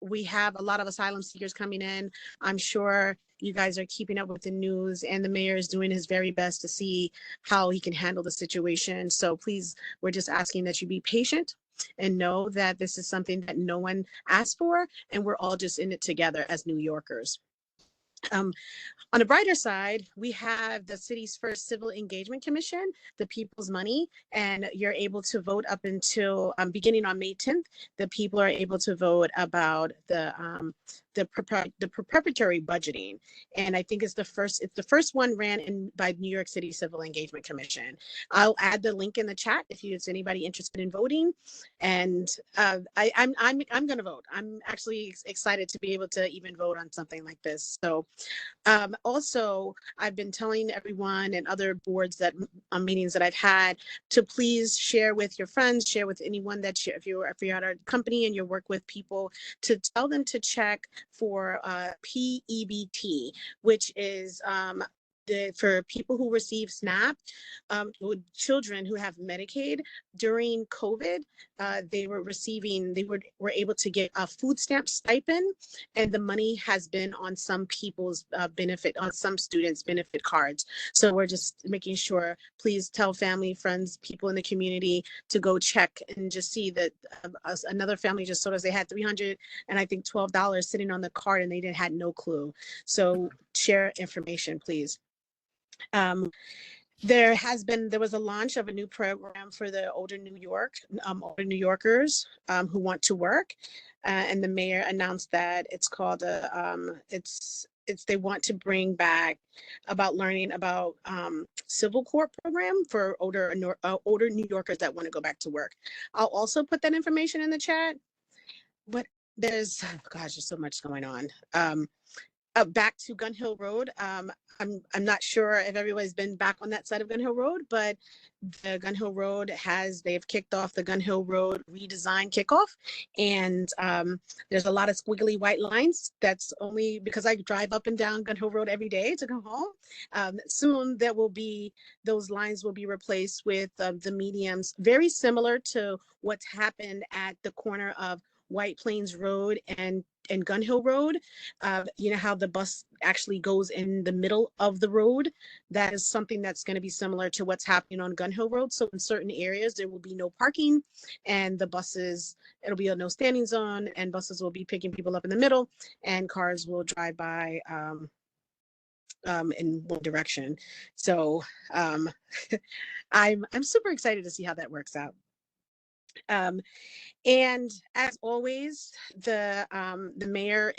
we have a lot of asylum seekers coming in. I'm sure you guys are keeping up with the news, and the mayor is doing his very best to see how he can handle the situation. So please, we're just asking that you be patient and know that this is something that no one asked for, and we're all just in it together as New Yorkers. On the brighter side, we have the city's first civil engagement commission, the People's Money, and you're able to vote up until beginning on May 10th. The people are able to vote about the preparatory budgeting, and I think it's the first one ran by New York City Civil Engagement Commission. I'll add the link in the chat if there's anybody interested in voting, and I'm going to vote. I'm actually excited to be able to even vote on something like this. So. Also, I've been telling everyone and other boards that meetings that I've had to please share with your friends, share with anyone that if you're at a company and you work with people, to tell them to check for PEBT, which is for people who receive SNAP, with children who have Medicaid during COVID, they were able to get a food stamp stipend, and the money has been on some people's on some students' benefit cards. So we're just making sure, please tell family, friends, people in the community to go check and just see that another family just told us they had $300 and I think $12 sitting on the card and they had no clue. So share information, please. There was a launch of a new program for the older New Yorkers who want to work, and the mayor announced that it's called they want to bring back about learning about civil court program for older New Yorkers that want to go back to work. I'll also put that information in the chat. But there's so much going on. Back to Gun Hill Road. I'm not sure if everybody's been back on that side of Gun Hill Road, but the Gun Hill Road they've kicked off the Gun Hill Road redesign kickoff, and there's a lot of squiggly white lines. That's only because I drive up and down Gun Hill Road every day to go home. Soon those lines will be replaced with the mediums, very similar to what's happened at the corner of White Plains Road and Gun Hill Road. You know how the bus actually goes in the middle of the road? That is something that's going to be similar to what's happening on Gun Hill Road. So in certain areas, there will be no parking, and it'll be a no standing zone, and buses will be picking people up in the middle, and cars will drive by in one direction. So I'm super excited to see how that works out. And as always, the mayor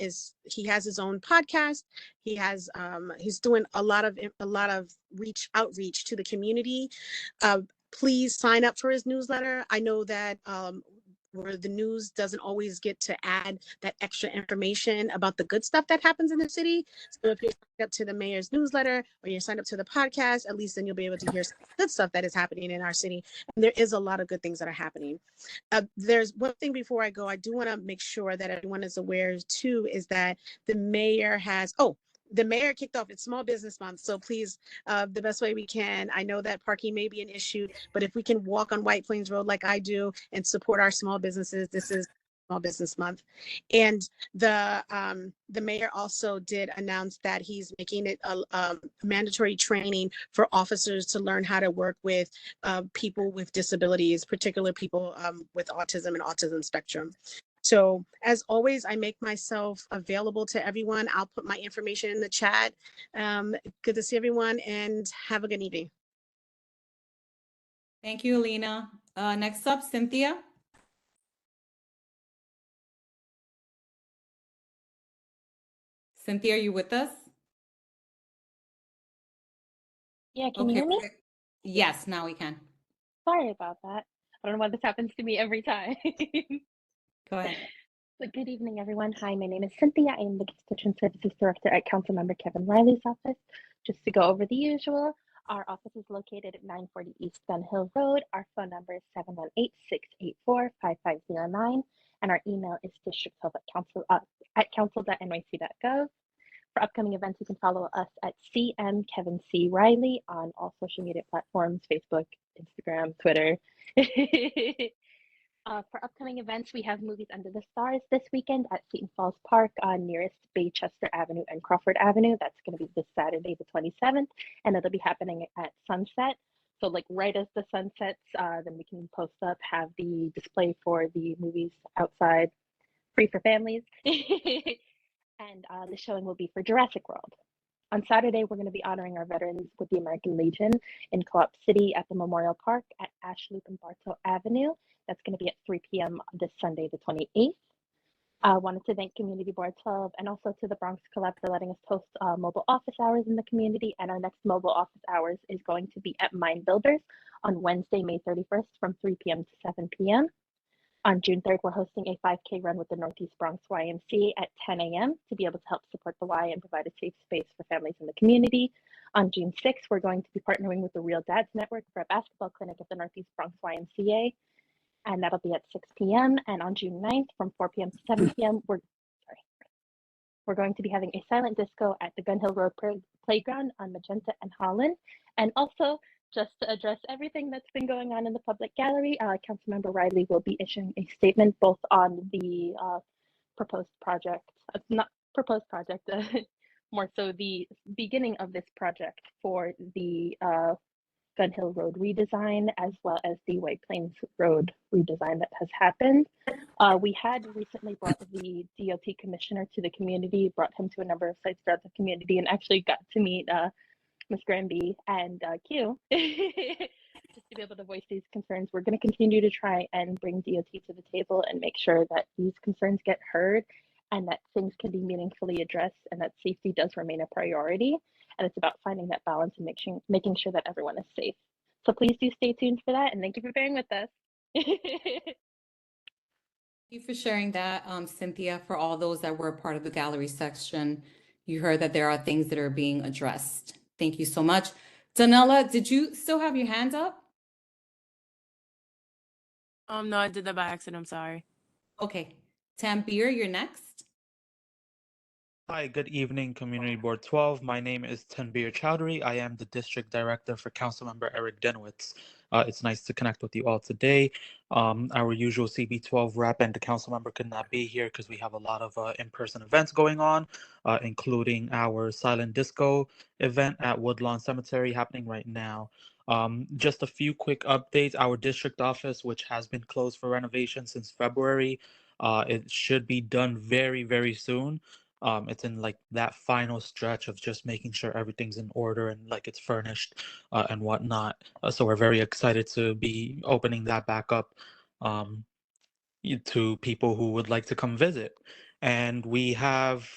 he has his own podcast. He's doing a lot of outreach to the community. Please sign up for his newsletter. I know that where the news doesn't always get to add that extra information about the good stuff that happens in the city. So if you're signed up to the mayor's newsletter or you're signed up to the podcast, at least then you'll be able to hear some good stuff that is happening in our city. And there is a lot of good things that are happening. There's one thing before I go, I do want to make sure that everyone is aware too, is that the mayor kicked off its Small Business Month. So please, the best way we can, I know that parking may be an issue, but if we can walk on White Plains Road like I do and support our small businesses, this is Small Business Month. And the mayor also did announce that he's making it a mandatory training for officers to learn how to work with people with disabilities, particularly people with autism and autism spectrum. So as always, I make myself available to everyone. I'll put my information in the chat. Good to see everyone, and have a good evening. Thank you, Alina. Next up, Cynthia. Cynthia, are you with us? Yeah, can you hear me? Yes, now we can. Sorry about that. I don't know why this happens to me every time. Go ahead. So good evening, everyone. Hi, my name is Cynthia. I am the Constituent Services Director at Councilmember Kevin Riley's office. Just to go over the usual, our office is located at 940 East Gun Hill Road. Our phone number is 718-684-5509, and our email is district12@council.nyc.gov. For upcoming events, you can follow us at CM Kevin C. Riley on all social media platforms, Facebook, Instagram, Twitter. For upcoming events, we have Movies Under the Stars this weekend at Seton Falls Park on nearest Baychester Avenue and Crawford Avenue. That's going to be this Saturday, the 27th, and it'll be happening at sunset. So like right as the sun sets, then we can post up, have the display for the movies outside, free for families. And the showing will be for Jurassic World. On Saturday, we're going to be honoring our veterans with the American Legion in Co-op City at the Memorial Park at Ashloop and Bartow Avenue. That's going to be at 3 p.m. this Sunday, the 28th. I wanted to thank Community Board 12 and also to the Bronx Collab for letting us host mobile office hours in the community. And our next mobile office hours is going to be at Mind Builders on Wednesday, May 31st from 3 p.m. to 7 p.m. On June 3rd, we're hosting a 5K run with the Northeast Bronx YMCA at 10 a.m. to be able to help support the Y and provide a safe space for families in the community. On June 6th, we're going to be partnering with the Real Dads Network for a basketball clinic at the Northeast Bronx YMCA, and that'll be at 6 p.m. And on June 9th, from 4 p.m. to 7 p.m., we're going to be having a silent disco at the Gun Hill Road Playground on Magenta and Holland. And also, just to address everything that's been going on in the public gallery, Councilmember Riley will be issuing a statement both on the proposed project, not proposed project, more so the beginning of this project for the Gun Hill Road redesign, as well as the White Plains Road redesign that has happened. We had recently brought the DOT commissioner to the community, brought him to a number of sites throughout the community, and actually got to meet Ms. Granby and Q, just to be able to voice these concerns. We're going to continue to try and bring DOT to the table and make sure that these concerns get heard and that things can be meaningfully addressed and that safety does remain a priority. And it's about finding that balance and making sure that everyone is safe. So please do stay tuned for that, and thank you for bearing with us. Thank you for sharing that, Cynthia. For all those that were part of the gallery section, you heard that there are things that are being addressed. Thank you so much. Danella, did you still have your hand up? No, I did that by accident. I'm sorry. Okay. Tambir, you're next. Hi, good evening, Community Board 12. My name is Tanbir Chowdhury. I am the District Director for Councilmember Eric Denowitz. It's nice to connect with you all today. Our usual CB12 rep and the council member could not be here because we have a lot of in-person events going on, including our silent disco event at Woodlawn Cemetery happening right now. Just a few quick updates. Our district office, which has been closed for renovation since February, it should be done very, very soon. It's in like that final stretch of just making sure everything's in order and like it's furnished and whatnot. So we're very excited to be opening that back up to people who would like to come visit. And we have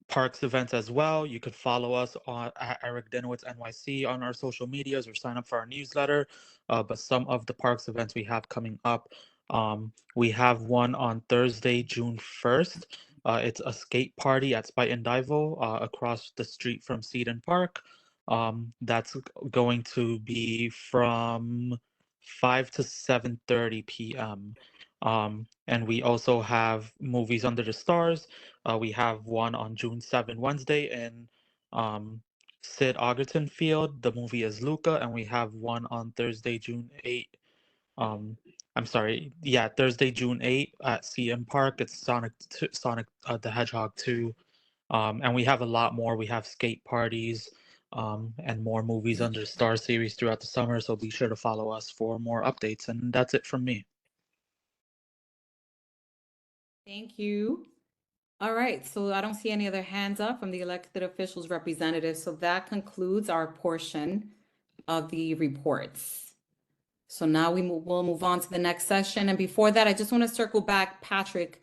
parks events as well. You could follow us on at Eric Denowitz NYC on our social medias or sign up for our newsletter. But some of the parks events we have coming up, we have one on Thursday, June 1st. It's a skate party at Spite and Dival across the street from Seton Park. That's going to be from 5 to 7:30 p.m. And we also have Movies Under the Stars. We have one on June 7, Wednesday, in Sid Augerton Field. The movie is Luca, and we have one on Thursday, June 8. Thursday, June 8 at CM Park. It's Sonic the Hedgehog 2. And we have a lot more. We have skate parties and more Movies Under the Stars series throughout the summer. So be sure to follow us for more updates. And that's it from me. Thank you. All right, so I don't see any other hands up from the elected officials representatives. So that concludes our portion of the reports. So now we'll move on to the next session. And before that, I just want to circle back, Patrick.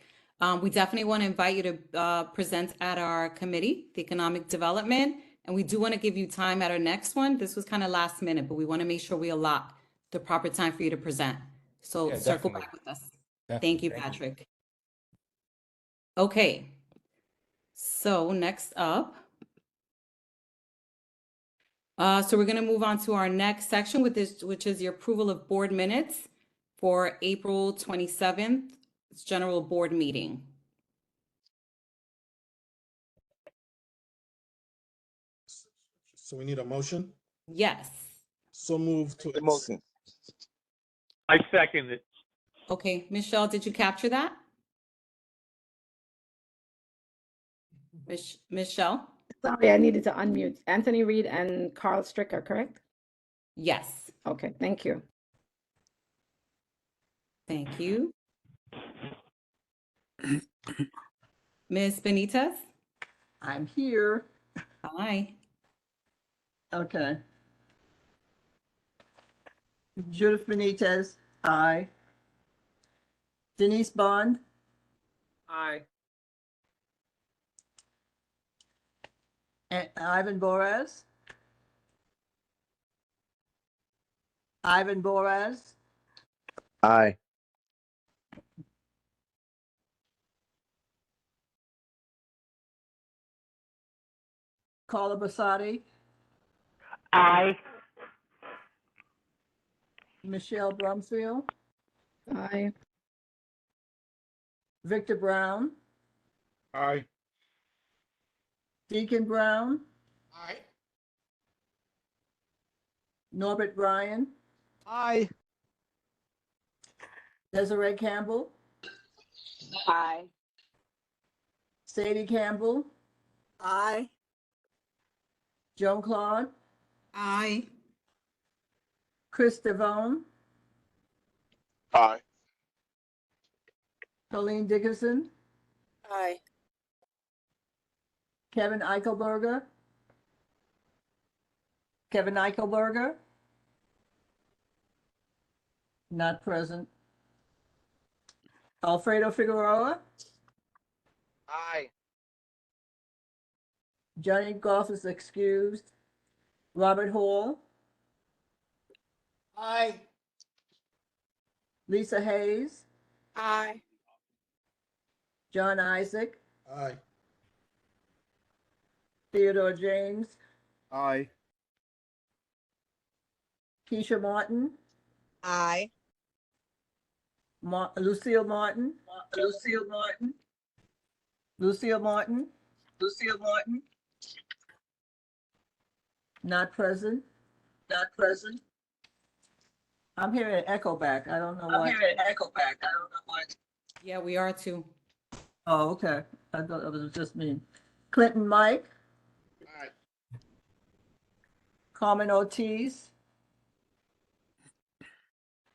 We definitely want to invite you to present at our committee, the Economic Development. And we do want to give you time at our next one. This was kind of last minute, but we want to make sure we allot the proper time for you to present. So Yeah, circle definitely. back with us. Definitely. Thank you, Patrick. Okay. So next up, so we're going to move on to our next section with this, which is your approval of board minutes for April 27th, general board meeting. So we need a motion? Yes. So move to The motion. I second it. Okay, Michelle, did you capture that? Michelle? Sorry, I needed to unmute. Anthony Reed and Carl Stricker, correct? Yes. Okay, thank you. Thank you. Ms. Benitez? I'm here. Hi. Okay. Judith Benitez, aye. Denise Bond, Aye. Ivan Boraz. Ivan Boraz, Aye. Carla Basati, Aye. Michelle Brumfield, Aye. Victor Brown, Aye. Deacon Brown, Aye. Norbert Bryan, Aye. Desiree Campbell, Aye. Sadie Campbell, Aye. Joan Claude, Aye. Chris Devone, Aye. Colleen Dickerson, Aye. Kevin Eichelberger, not present. Alfredo Figueroa, Aye. Johnny Goff is excused. Robert Hall, Aye. Lisa Hayes, Aye. John Isaac, Aye. Theodore James, Aye. Keisha Martin, Aye. Lucille Martin, Lucille Martin. Lucille Martin, Lucille Martin. not present. Not present. I'm hearing an echo back. I don't know I'm why. hearing an echo back. I don't know why. Yeah, we are too. Oh, okay. I thought it was just me. Clinton Mike, Aye. Carmen Ortiz,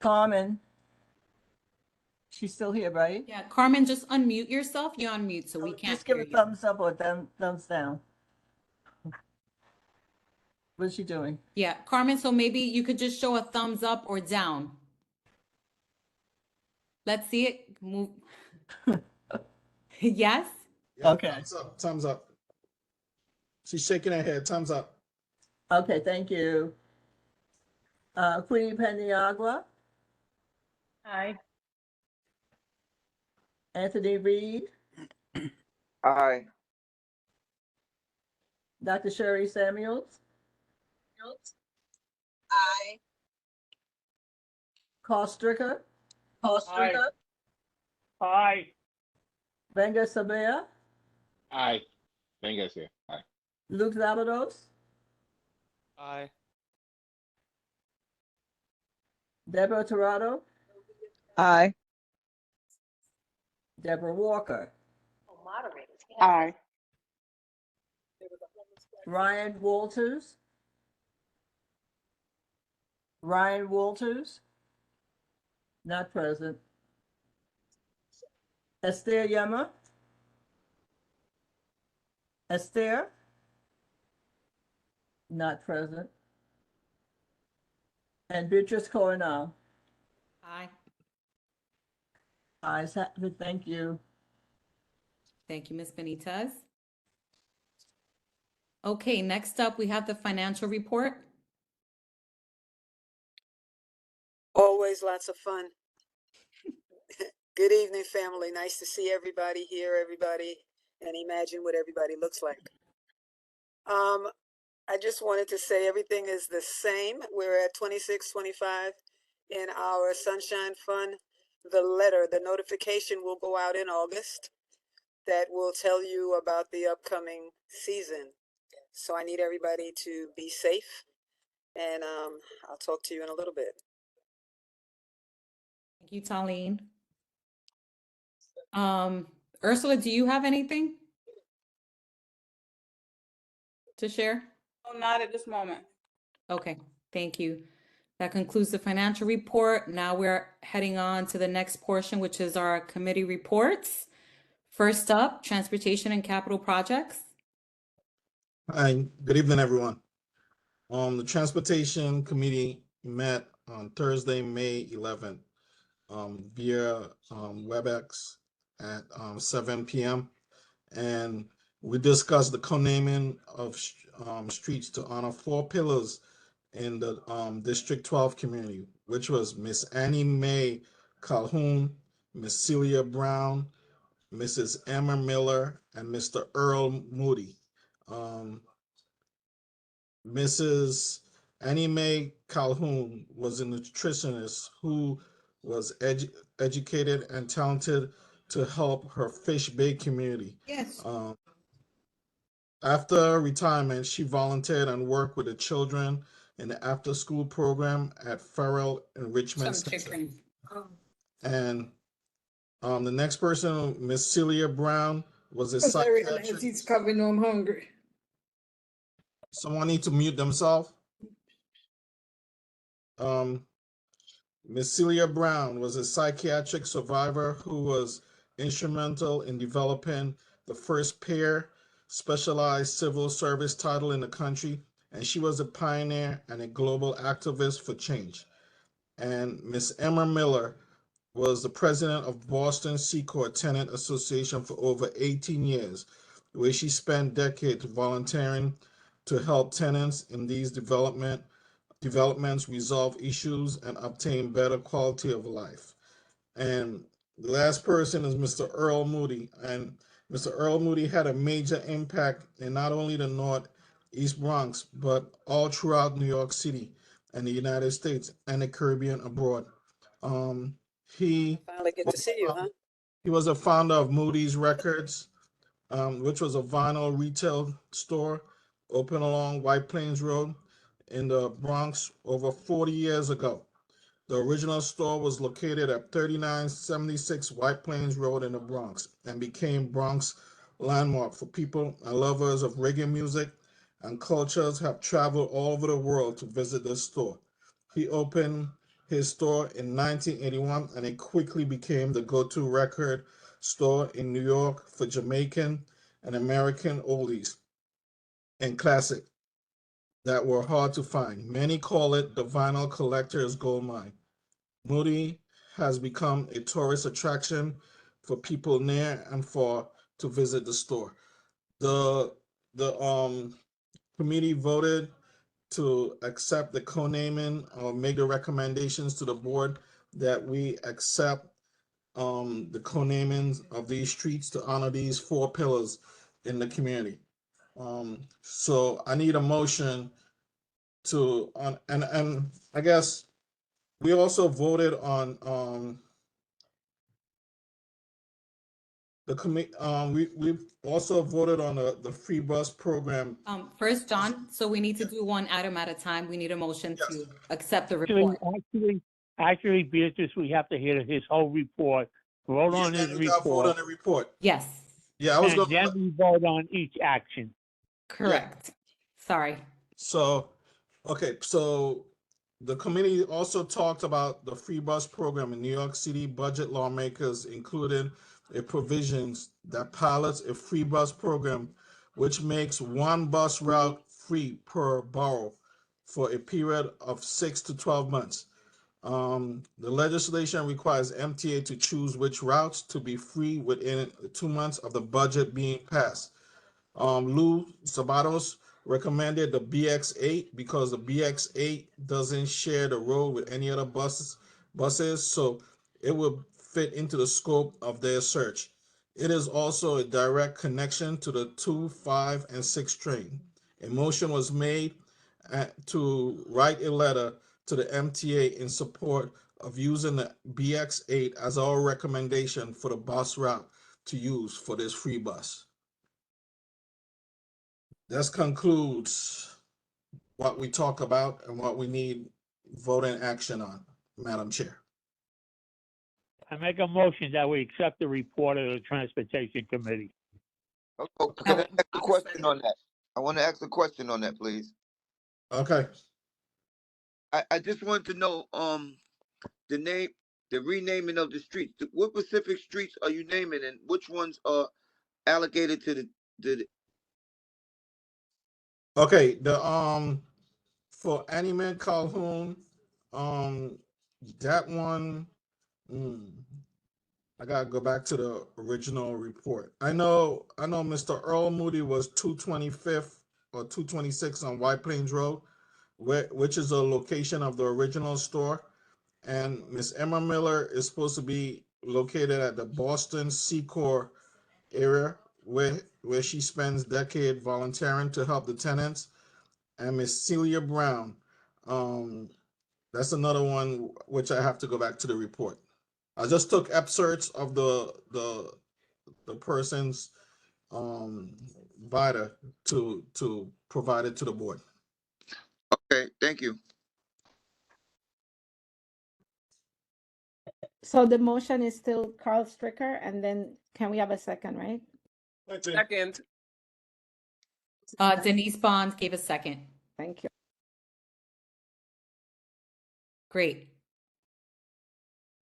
Carmen. She's still here, right? Yeah, Carmen, just unmute yourself. You're on mute, so we can't Just give hear a you. thumbs up or thumbs down. What's she doing? Yeah, Carmen, so maybe you could just show a thumbs up or down. Let's see it move. Yes? Yeah, Okay. thumbs up. Thumbs up. She's shaking her head. Thumbs up. Okay, thank you. Queenie Peniagua, Aye. Anthony Reed, Aye. Dr. Sherry Samuels, Aye. Carl Stricker, Paul Stricker. Aye. Venga Sabea, Aye. Venga's here. Aye. Luke Zalados, Aye. Deborah Torado, Aye. Deborah Walker, Aye. Ryan Walters, not present. Esther Yama, not present. And Beatrice Coronel. Aye. Ayes have it, thank you. Thank you, Ms. Benitez. Okay, next up, we have the financial report. Always lots of fun. Good evening, family. Nice to see everybody, hear everybody, and imagine what everybody looks like. I just wanted to say everything is the same. We're at 2625 in our Sunshine Fund. The notification will go out in August that will tell you about the upcoming season. So I need everybody to be safe, and I'll talk to you in a little bit. Thank you, Talene. Ursula, do you have anything to share? No, not at this moment. Okay, thank you. That concludes the financial report. Now we're heading on to the next portion, which is our committee reports. First up, transportation and capital projects. Hi, good evening, everyone. The Transportation Committee met on Thursday, May 11th, via WebEx at 7 p.m. And we discussed the co-naming of streets to honor 4 pillars in the District 12 community, which was Miss Annie Mae Calhoun, Miss Celia Brown, Mrs. Emma Miller, and Mr. Earl Moody. Mrs. Annie Mae Calhoun was a nutritionist who was educated and talented to help her Fish Bay community. Yes. After retirement, she volunteered and worked with the children in the after-school program at Farrell Enrichment Some Center. chicken. And the next person, Miss Celia Brown, was a Sorry, psychiatrist. he's coming home hungry. Someone need to mute themselves. Miss Celia Brown was a psychiatric survivor who was instrumental in developing the first pair specialized civil service title in the country, and she was a pioneer and a global activist for change. And Miss Emma Miller was the president of Boston Seacourt Tenant Association for over 18 years, where she spent decades volunteering to help tenants in these developments resolve issues and obtain better quality of life. And the last person is Mr. Earl Moody. And Mr. Earl Moody had a major impact in not only the Northeast Bronx, but all throughout New York City and the United States and the Caribbean abroad. He Finally get to see you, huh? he was a founder of Moody's Records, which was a vinyl retail store open along White Plains Road in the Bronx over 40 years ago. The original store was located at 3976 White Plains Road in the Bronx and became Bronx landmark for people and lovers of reggae music and cultures have traveled all over the world to visit this store. He opened his store in 1981 and it quickly became the go-to record store in New York for Jamaican and American oldies and classic that were hard to find. Many call it the vinyl collector's gold mine. Moody has become a tourist attraction for people near and far to visit the store. The committee voted to accept the co-naming or make the recommendations to the board that we accept the co-namings of these streets to honor these 4 pillars in the community. So I need a motion to and I guess we also voted on the committee. We also voted on the free bus program. First, John, so we need to do one item at a time. We need a motion to accept the Actually, report. actually, Beatrice, we have to hear his whole report. Vote on his We got vote report. on the report. Yes, Yeah, I was And going. then we vote on each action. correct. Sorry. So, okay, so the committee also talked about the free bus program in New York City. Budget lawmakers included a provisions that pilots a free bus program, which makes one bus route free per borough for a period of 6 to 12 months. The legislation requires MTA to choose which routes to be free within 2 months of the budget being passed. Lou Sabatos recommended the BX8 because the BX8 doesn't share the road with any other buses, so it would fit into the scope of their search. It is also a direct connection to the 2, 5, and 6 train. A motion was made to write a letter to the MTA in support of using the BX8 as our recommendation for the bus route to use for this free bus. This concludes what we talk about and what we need voting action on, Madam Chair. I make a motion that we accept the report of the Transportation Committee. Oh, can I ask a question on that? I want to ask a question on that, please. Okay. I just want to know the name, the renaming of the streets. What specific streets are you naming, and which ones are allocated to the Okay, for Animan Calhoun, that one, I gotta go back to the original report. I know Mr. Earl Moody was 225th or 226 on White Plains Road, which is a location of the original store. And Miss Emma Miller is supposed to be located at the Boston Secor area where she spends decade volunteering to help the tenants. And Miss Celia Brown, that's another one which I have to go back to the report. I just took excerpts of the person's vita to provide it to the board. Okay, thank you. So the motion is still Carl Stricker, and then can we have a second, right? Second. Denise Bonds gave a second. Thank you. Great.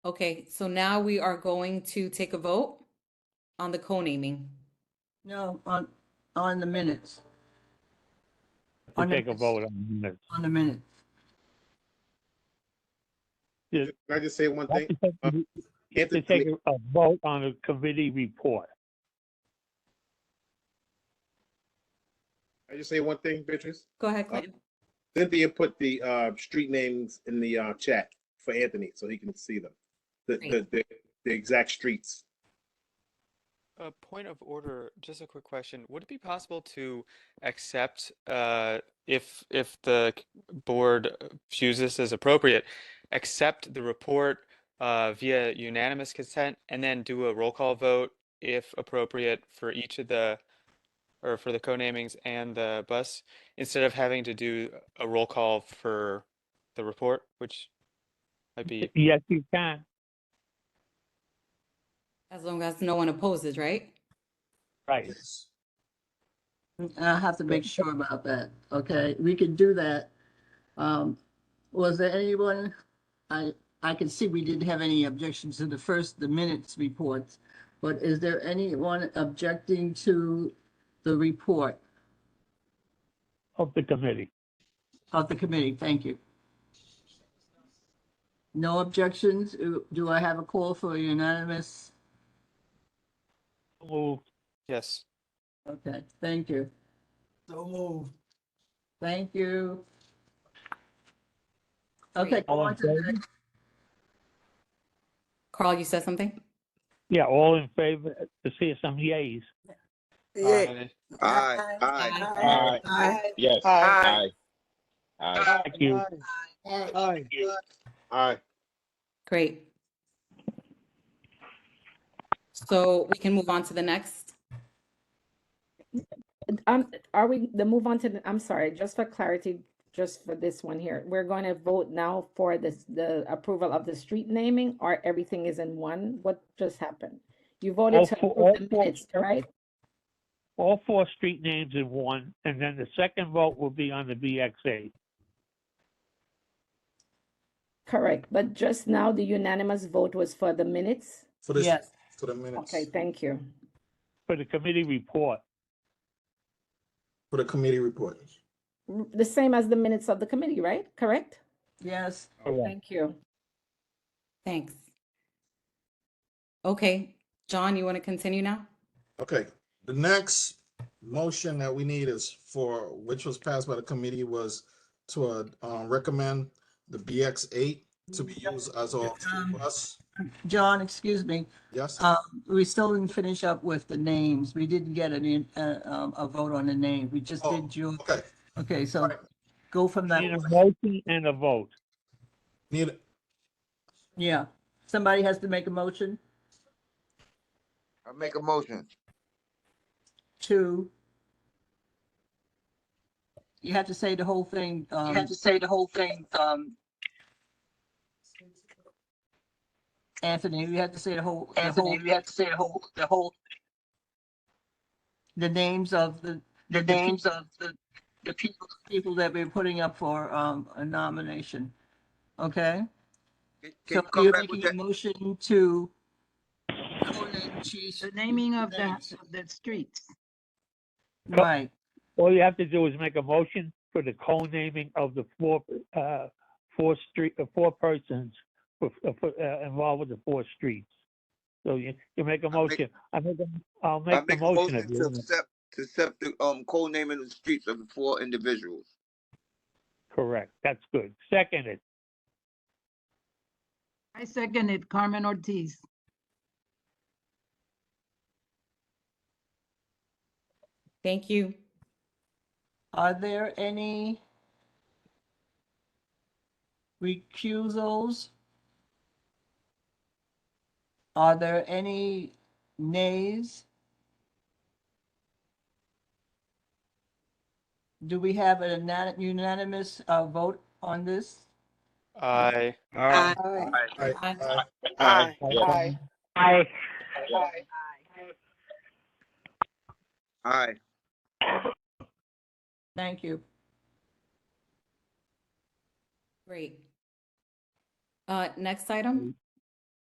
Okay, so now we are going to take a vote on the co-naming. No, on the minutes. To take a vote on the minutes. On the minutes. Can I just say one thing? To take a vote on the committee report. I just say one thing, Beatrice. Go ahead, Clinton. Cynthia put the street names in the chat for Anthony so he can see them. The exact streets. A point of order, just a quick question. Would it be possible to accept, if the board views this as appropriate, accept the report via unanimous consent and then do a roll call vote if appropriate for each of the, or for the co-namings and the bus, instead of having to do a roll call for the report, which might be. Yes, you can. As long as no one opposes, right? Right. I have to make sure about that. Okay, we can do that. Was there anyone? I can see we didn't have any objections to the minutes reports, but is there anyone objecting to the report Of the committee. of the committee? Thank you. No objections. Do I have a call for a unanimous? Moved. Yes. Okay, thank you. So moved. Thank you. Okay, go All on in to the favor? next. Carl, you said something? Yeah, all in favor, to see some yays. Yeah. Aye. Aye. Aye. Yes. Aye. Aye. Thank you. Aye. Great. So we can move on to the next. Are we the move on to the, I'm sorry, just for clarity, just for this one here, we're going to vote now for the approval of the street naming, or everything is in one? What just happened? You voted to approve the minutes, right? All four street names in one, and then the second vote will be on the BXA. Correct, but just now the unanimous vote was for the minutes? For this, Yes. for the minutes. Okay, thank you. For the committee report. For the committee report. The same as the minutes of the committee, right? Correct? Yes. Thank you. Thanks. Okay, John, you want to continue now? Okay, the next motion that we need is for, which was passed by the committee, was to recommend the BX8 to be used as a bus. John, excuse me. Yes. We still didn't finish up with the names. We didn't get a vote on the name. We just did your. Okay. Okay, so go from that. Need a motion and a vote. Need. Yeah. Somebody has to make a motion I make a motion. to. You have to say the whole thing. You have to say the whole thing. Anthony, you have to say the whole, the names of the the people that we're putting up for a nomination. Okay? Can So you come you're back with making a that? motion to co-name chiefs. The naming of names. the streets. Right. All you have to do is make a motion for the co-naming of the four persons involved with the 4 streets. So you make a motion. I'll I make the make a motion. motion to accept the co-naming of the streets of the 4 individuals. Correct. That's good. Seconded. I second it, Carmen Ortiz. Thank you. Are there any recusals? Are there any nays? Do we have a unanimous vote on this? Aye. Aye. Aye. Aye. Thank you. Great. Next item.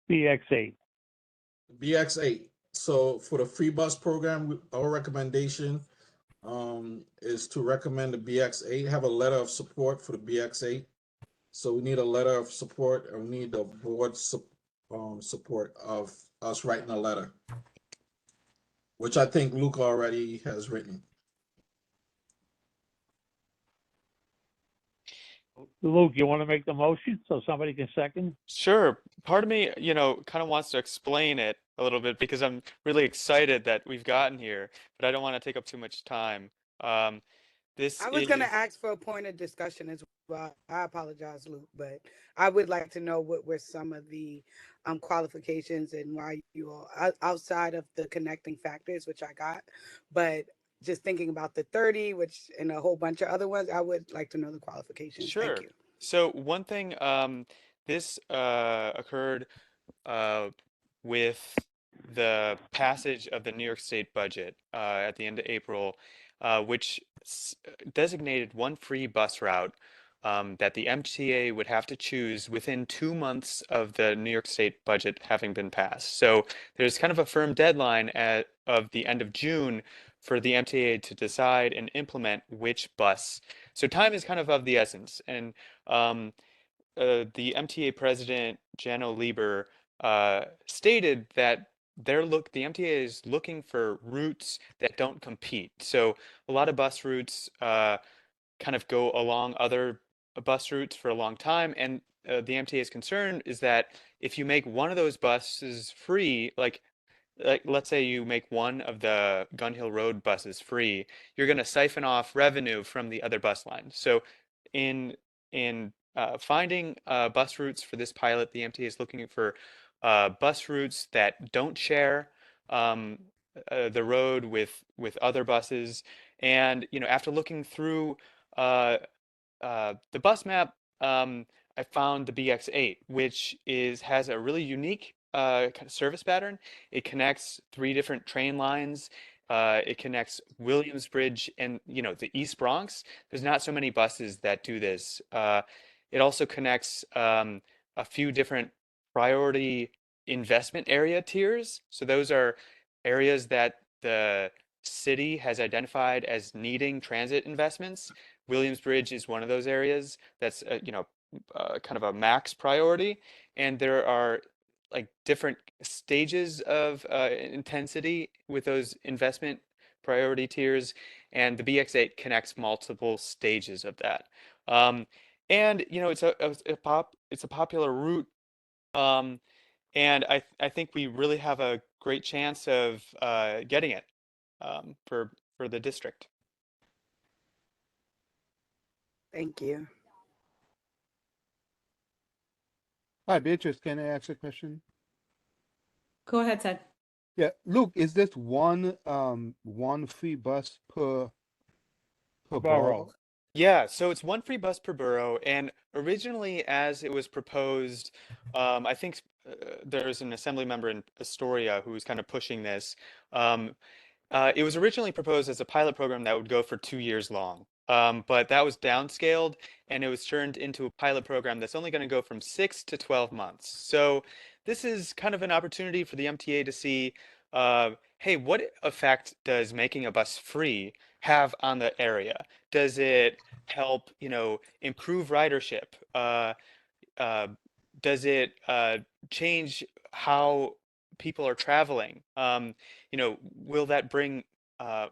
BX8. BX8. So for the free bus program, our recommendation is to recommend the BX8, have a letter of support for the BX8. So we need a letter of support, and we need the board support of us writing a letter, which I think Luke already has written. Luke, you want to make the motion so somebody can second? Sure. Part of me, kind of wants to explain it a little bit because I'm really excited that we've gotten here, but I don't want to take up too much time. This I was going to is ask for a point of discussion as well. I apologize, Luke, but I would like to know what were some of the qualifications and why you all, outside of the connecting factors, which I got, but just thinking about the 30, which and a whole bunch of other ones, I would like to know the qualifications. Sure. Thank you. So one thing, this occurred with the passage of the New York State budget at the end of April, which designated one free bus route that the MTA would have to choose within 2 months of the New York State budget having been passed. So there's kind of a firm deadline of the end of June for the MTA to decide and implement which bus. So time is kind of the essence. And the MTA president, Jano Lieber, stated that the MTA is looking for routes that don't compete. So a lot of bus routes kind of go along other bus routes for a long time, and the MTA's concern is that if you make one of those buses free, like let's say you make one of the Gun Hill Road buses free, you're going to siphon off revenue from the other bus lines. So in finding bus routes for this pilot, the MTA is looking for bus routes that don't share the road with other buses. And after looking through the bus map, I found the BX8, which has a really unique kind of service pattern. It connects 3 different train lines. It connects Williamsbridge and the East Bronx. There's not so many buses that do this. It also connects a few different priority investment area tiers. So those are areas that the city has identified as needing transit investments. Williamsbridge is one of those areas that's kind of a max priority, and there are like different stages of intensity with those investment priority tiers, and the BX8 connects multiple stages of that. And it's a popular route, and I think we really have a great chance of getting it for the district. Thank you. Hi, Beatrice. Can I ask a question? Go ahead, Ted. Yeah, Luke, is this one free bus per borough? Yeah, so it's one free bus per borough, and originally, as it was proposed, I think there's an assembly member in Astoria who's kind of pushing this. It was originally proposed as a pilot program that would go for 2 years long, but that was downscaled and it was turned into a pilot program that's only going to go from 6 to 12 months. So this is kind of an opportunity for the MTA to see, hey, what effect does making a bus free have on the area? Does it help, improve ridership? Uh, does it change how people are traveling? Will that bring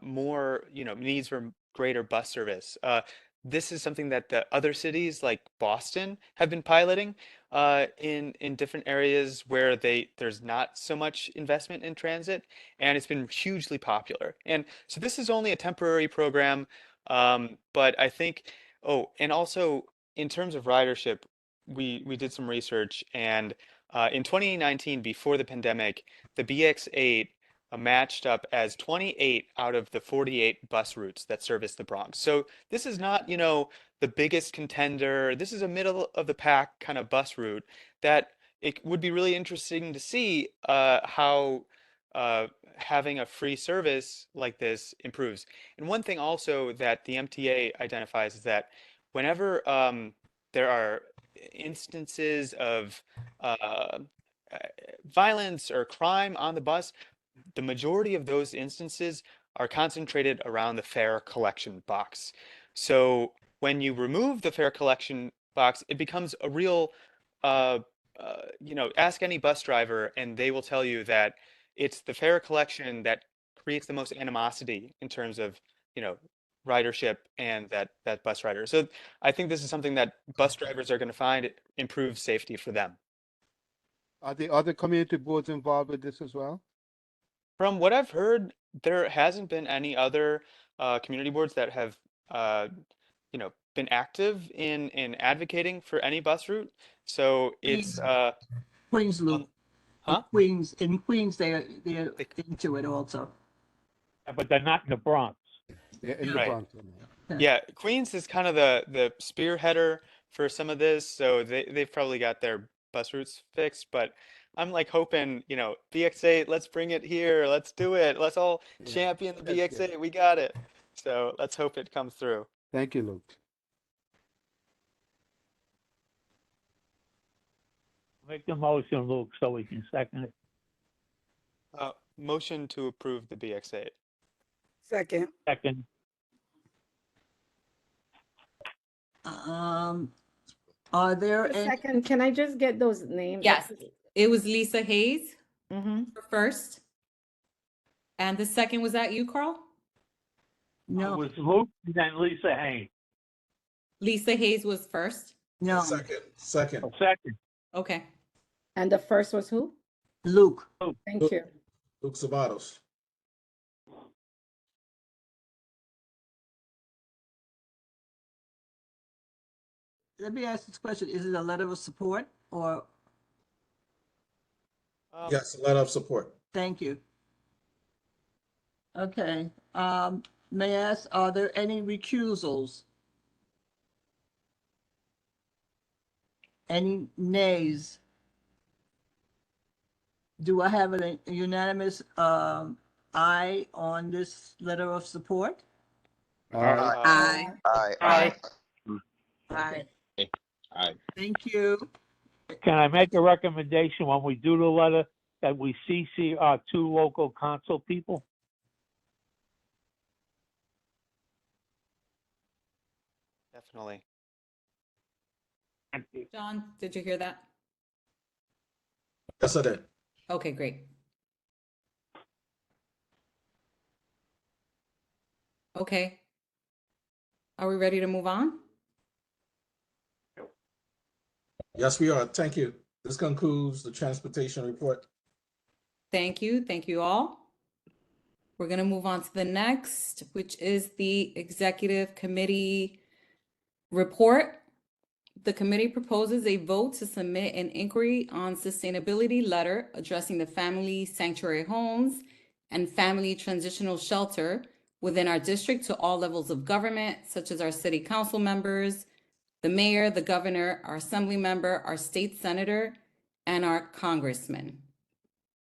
more, needs for greater bus service? This is something that the other cities like Boston have been piloting in different areas where there's not so much investment in transit, and it's been hugely popular. And so this is only a temporary program, but I think, oh, and also in terms of ridership, we did some research, and in 2019, before the pandemic, the BX8 matched up as 28 out of the 48 bus routes that service the Bronx. So this is not, the biggest contender. This is a middle of the pack kind of bus route that it would be really interesting to see how having a free service like this improves. And one thing also that the MTA identifies is that whenever there are instances of violence or crime on the bus, the majority of those instances are concentrated around the fare collection box. So when you remove the fare collection box, it becomes a real, ask any bus driver and they will tell you that it's the fare collection that creates the most animosity in terms of, ridership and that bus rider. So I think this is something that bus drivers are going to find it improves safety for them. Are the other community boards involved with this as well? From what I've heard, there hasn't been any other community boards that have, been active in advocating for any bus route. So it's Queens Loop. huh? In Queens, they're into it also. But they're not in the Bronx. Yeah, in the Right. Bronx. Yeah, Queens is kind of the spearheader for some of this, so they've probably got their bus routes fixed. But I'm like hoping, BX8, let's bring it here, let's do it, let's all champion the BX8, we got it. So let's hope it comes through. Thank you, Luke. Make the motion, Luke, so we can second it. Motion to approve the BX8. Second. Second. Are there A any? second, can I just get those names? Yes, it was Lisa Hayes Mm-hmm. first. And the second, was that you, Carl? No. It was Luke and then Lisa Haynes. Lisa Hayes was first. No. Second. Second. Okay. And the first was who? Luke. Thank you. Luke Sabatos. Let me ask this question. Is it a letter of support or? Yes, a letter of support. Thank you. Okay. May I ask, are there any recusals? Any nays? Do I have a unanimous aye on this letter of support? Aye. Aye. Aye. Aye. Aye. Thank you. Can I make a recommendation when we do the letter that we CC our 2 local council people? Definitely. John, did you hear that? Yes, I did. Okay, great. Okay. Are we ready to move on? Yes, we are. Thank you. This concludes the transportation report. Thank you. Thank you all. We're going to move on to the next, which is the executive committee report. The committee proposes a vote to submit an inquiry on sustainability letter addressing the family sanctuary homes and family transitional shelter within our district to all levels of government, such as our city council members, the mayor, the governor, our assembly member, our state senator, and our congressman.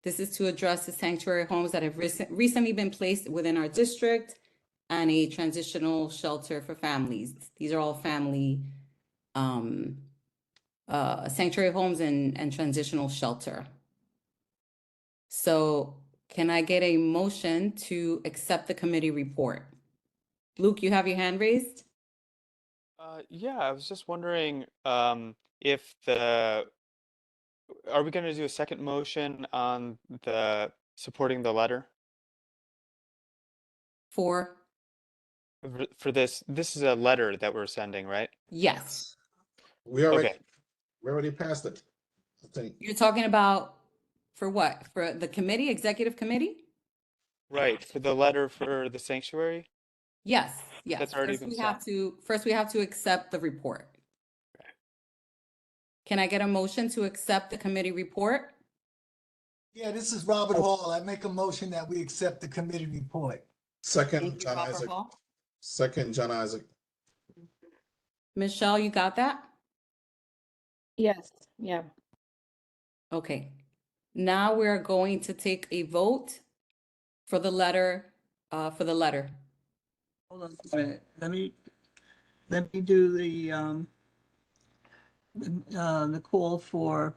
This is to address the sanctuary homes that have recently been placed within our district and a transitional shelter for families. These are all family sanctuary homes and transitional shelter. So can I get a motion to accept the committee report? Luke, you have your hand raised? Yeah, I was just wondering if are we going to do a second motion on the supporting the letter For? for this? This is a letter that we're sending, right? Yes. We Okay. already passed it, I think. You're talking about for what? For the committee, executive committee? Right, for the letter for the sanctuary? Yes, yes. That's already been sent. First we have to accept the report. Can I get a motion to accept the committee report? Yeah, this is Robert Hall. I make a motion that we accept the committee report. Second, Thank you, John Robert Isaac. Hall. Second, John Isaac. Michelle, you got that? Yes, yeah. Okay. Now we're going to take a vote for the letter, Hold on a minute. Let me do the call for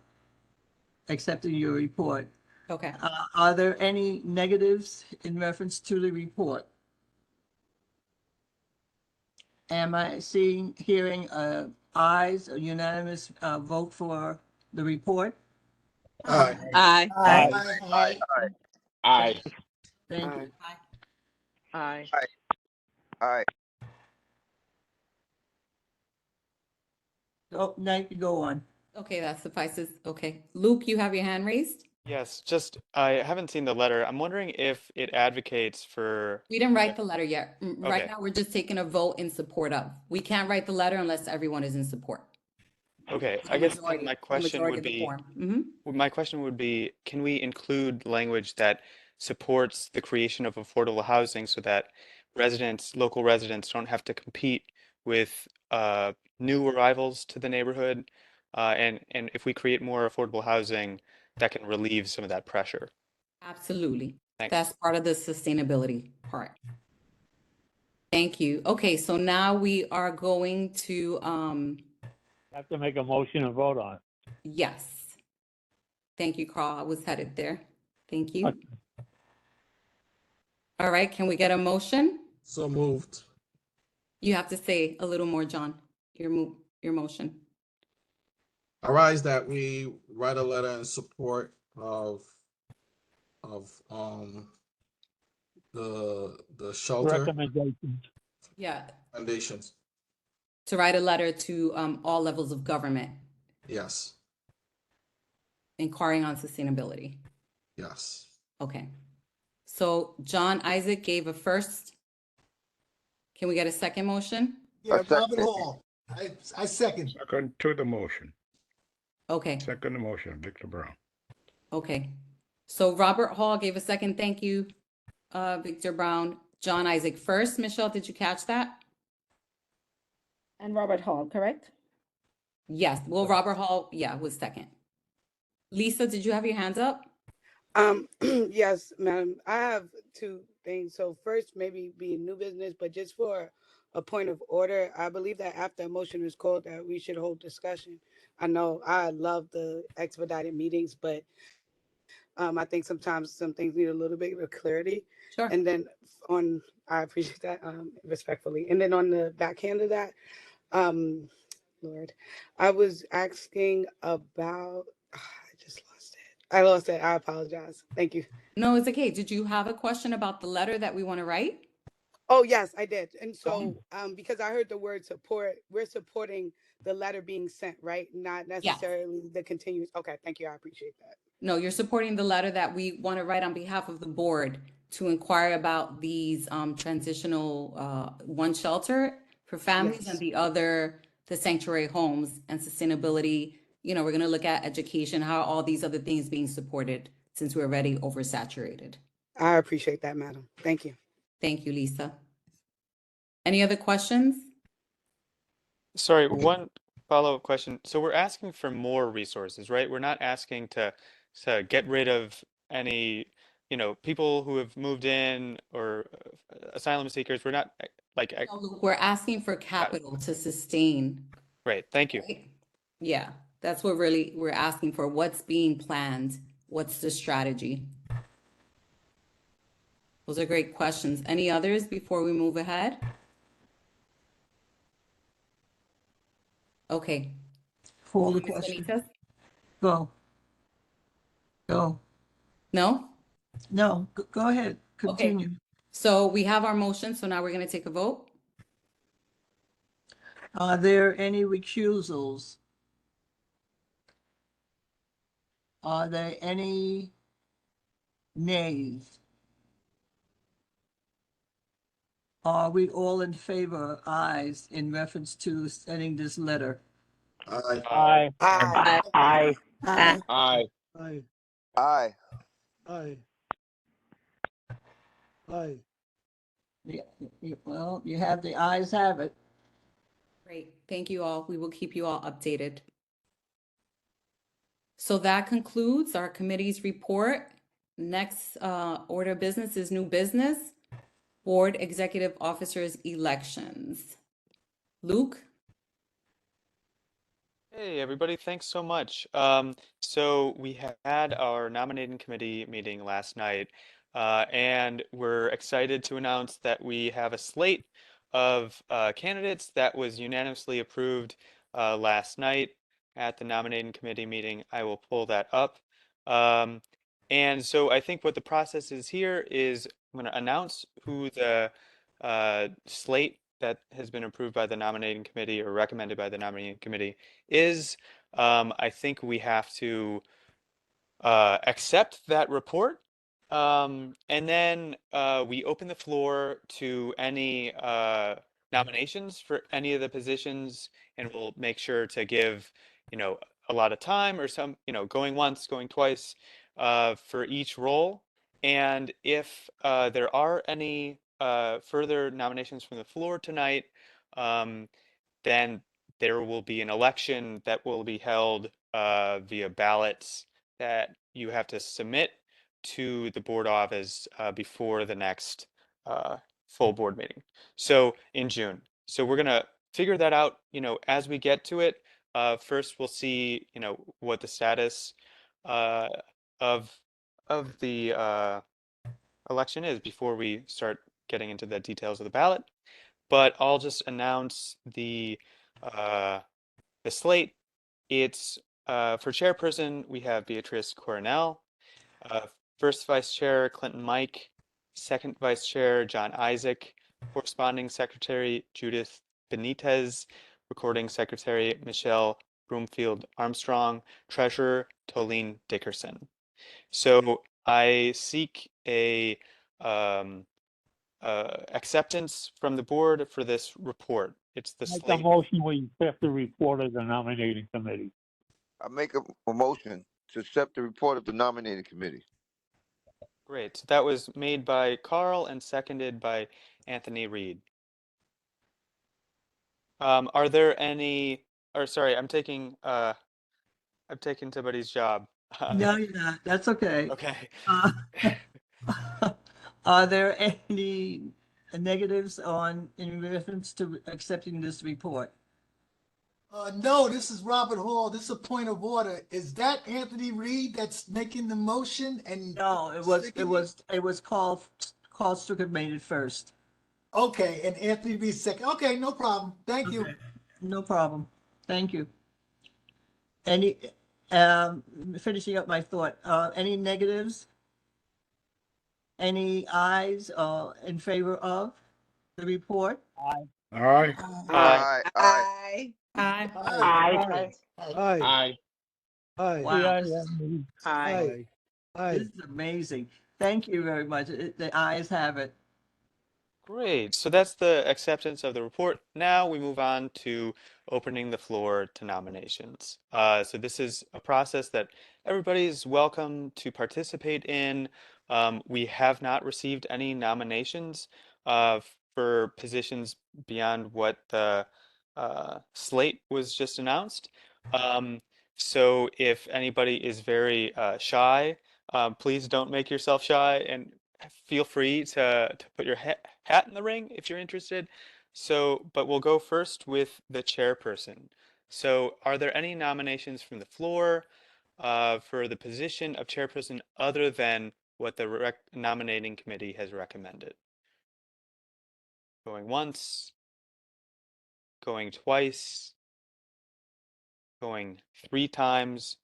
accepting your report. Okay. Are there any negatives in reference to the report? Am I hearing ayes, a unanimous vote for the report? Aye. Aye. Aye. Aye. Thank you. Aye. Aye. Oh, now you can go on. Okay, that suffices. Okay. Luke, you have your hand raised? Yes, just I haven't seen the letter. I'm wondering if it advocates for. We didn't write the letter yet. Right Okay. now, we're just taking a vote in support of. We can't write the letter unless everyone is in support. Okay, The I guess majority- then my the question majority would of the be, quorum. Mhm. my question would be, can we include language that supports the creation of affordable housing so that local residents don't have to compete with new arrivals to the neighborhood? And if we create more affordable housing, that can relieve some of that pressure. Absolutely. Thanks. That's part of the sustainability part. Thank you. Okay, so now we are going to, Have to make a motion and vote on it. yes. Thank you, Carl. I was headed there. Thank you. Okay. All right, can we get a motion? So moved. You have to say a little more, John, your motion. Arise that we write a letter in support of the shelter Recommendations. Yeah, foundations. to write a letter to all levels of government Yes. inquiring on sustainability. Yes. Okay. So John Isaac gave a first. Can we get a second motion? Yeah, second. Robert Hall. I second. Second to the motion. Okay, Second the motion, Victor Brown. okay. So Robert Hall gave a second. Thank you, Victor Brown. John Isaac first. Michelle, did you catch that? And Robert Hall, correct? Yes. Well, Robert Hall, yeah, was second. Lisa, did you have your hands up? Yes, ma'am. I have two things. So first, maybe be new business, but just for a point of order, I believe that after a motion is called, that we should hold discussion. I know I love the expedited meetings, but I think sometimes some things need a little bit of clarity. Sure. And then I appreciate that respectfully. And then on the backhand of that, Lord, I was asking about, I just lost it. I lost it. I apologize. Thank you. No, it's okay. Did you have a question about the letter that we want to write? Oh, yes, I did. And so, because I heard the word support, we're supporting the letter being sent, right? Not necessarily the continuous. Okay, thank you. I appreciate that. No, you're supporting the letter that we want to write on behalf of the board to inquire about these transitional one shelter for families and the other, the sanctuary homes and sustainability. You know, we're going to look at education, how all these other things being supported since we're already oversaturated. I appreciate that, madam. Thank you. Thank you, Lisa. Any other questions? Sorry, one follow-up question. So we're asking for more resources, right? We're not asking to get rid of any, people who have moved in or asylum seekers. We're not like, No, Luke, we're asking for got it. capital to sustain, Great, thank you. right? Yeah, that's what we're asking for. What's being planned? What's the strategy? Those are great questions. Any others before we move ahead? Okay. For the Ms. question. Benitez? Go. Go. No? No, go ahead. Okay. Continue. So we have our motion, so now we're gonna take a vote. Are there any recusals? Are there any nays? Are we all in favor, ayes, in reference to sending this letter? Aye. Aye. Aye. Aye. Aye. Aye. Aye. Aye. Aye. Aye. Well, you have the ayes have it. Great, thank you all. We will keep you all updated. So that concludes our committee's report. Next order of business is new business, board executive officers elections. Luke? Hey, everybody, thanks so much. So we had our nominating committee meeting last night, and we're excited to announce that we have a slate of candidates that was unanimously approved last night at the nominating committee meeting. I will pull that up. And so I think what the process is here is I'm going to announce who the slate that has been approved by the nominating committee or recommended by the nominating committee is. I think we have to accept that report. And then we open the floor to any nominations for any of the positions, and we'll make sure to give, a lot of time or some, going once, going twice for each role. And if there are any further nominations from the floor tonight, then there will be an election that will be held via ballots that you have to submit to the board office before the next full board meeting. So in June. So we're gonna figure that out, as we get to it. First, we'll see, what the status of the election is before we start getting into the details of the ballot. But I'll just announce the slate. It's for chairperson, we have Beatrice Coronel. First vice chair, Clinton Mike. Second vice chair, John Isaac. Corresponding secretary, Judith Benitez. Recording secretary, Michelle Broomfield Armstrong. Treasurer, Tolene Dickerson. So I seek a acceptance from the board for this report. It's the Make a slate. motion, we accept the report of the nominating committee. I make a motion to accept the report of the nominating committee. Great. So that was made by Carl and seconded by Anthony Reed. Are there any, or sorry, I'm taking somebody's job. No, you're not. That's okay. Okay. Are there any negatives in reference to accepting this report? No, this is Robert Hall. This is a point of order. Is that Anthony Reed that's making the motion? And No, it was Carl Strickland made it first. okay, and Anthony Reed second. Okay, no problem. Thank you. No problem. Thank you. Any finishing up my thought. Any negatives? Any ayes in favor of the report? Aye. Aye. Aye. Aye. Aye. Aye. Aye. Aye. Aye. Wow. Aye. Aye. This is amazing. Thank you very much. The ayes have it. Great. So that's the acceptance of the report. Now we move on to opening the floor to nominations. So this is a process that everybody is welcome to participate in. We have not received any nominations for positions beyond what the slate was just announced. So if anybody is very shy, please don't make yourself shy and feel free to put your hat in the ring if you're interested. So, but we'll go first with the chairperson. So are there any nominations from the floor for the position of chairperson other than what the nominating committee has recommended? Going once, going twice, going 3 times.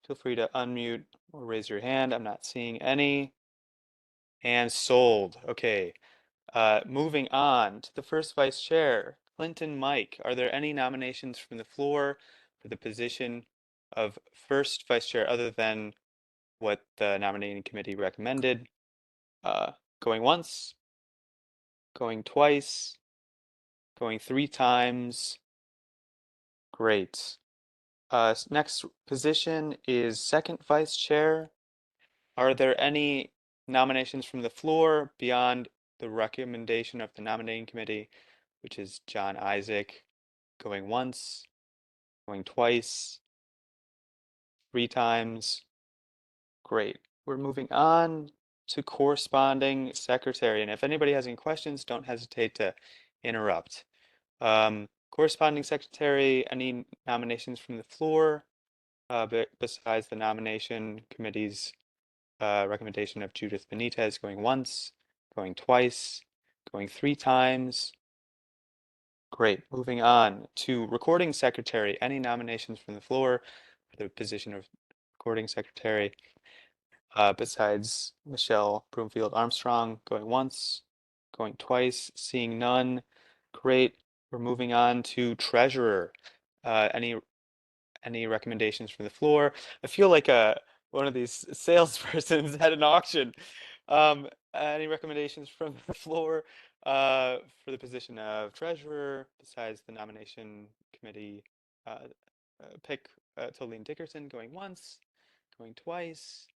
Feel free to unmute or raise your hand. I'm not seeing any. And sold. Okay. Moving on to the first vice chair, Clinton Mike. Are there any nominations from the floor for the position of first vice chair other than what the nominating committee recommended? Going once, going twice, going 3 times. Great. Next position is second vice chair. Are there any nominations from the floor beyond the recommendation of the nominating committee, which is John Isaac? Going once, going twice, 3 times. Great. We're moving on to corresponding secretary. And if anybody has any questions, don't hesitate to interrupt. Corresponding secretary, any nominations from the floor besides the nomination committee's recommendation of Judith Benitez going once, going twice, going 3 times. Great. Moving on to recording secretary. Any nominations from the floor for the position of recording secretary besides Michelle Broomfield Armstrong going once, going twice, seeing none. Great. We're moving on to treasurer. Any recommendations from the floor? I feel like one of these salespersons at an auction. Any recommendations from the floor for the position of treasurer besides the nomination committee pick Toleen Dickerson going once, going twice?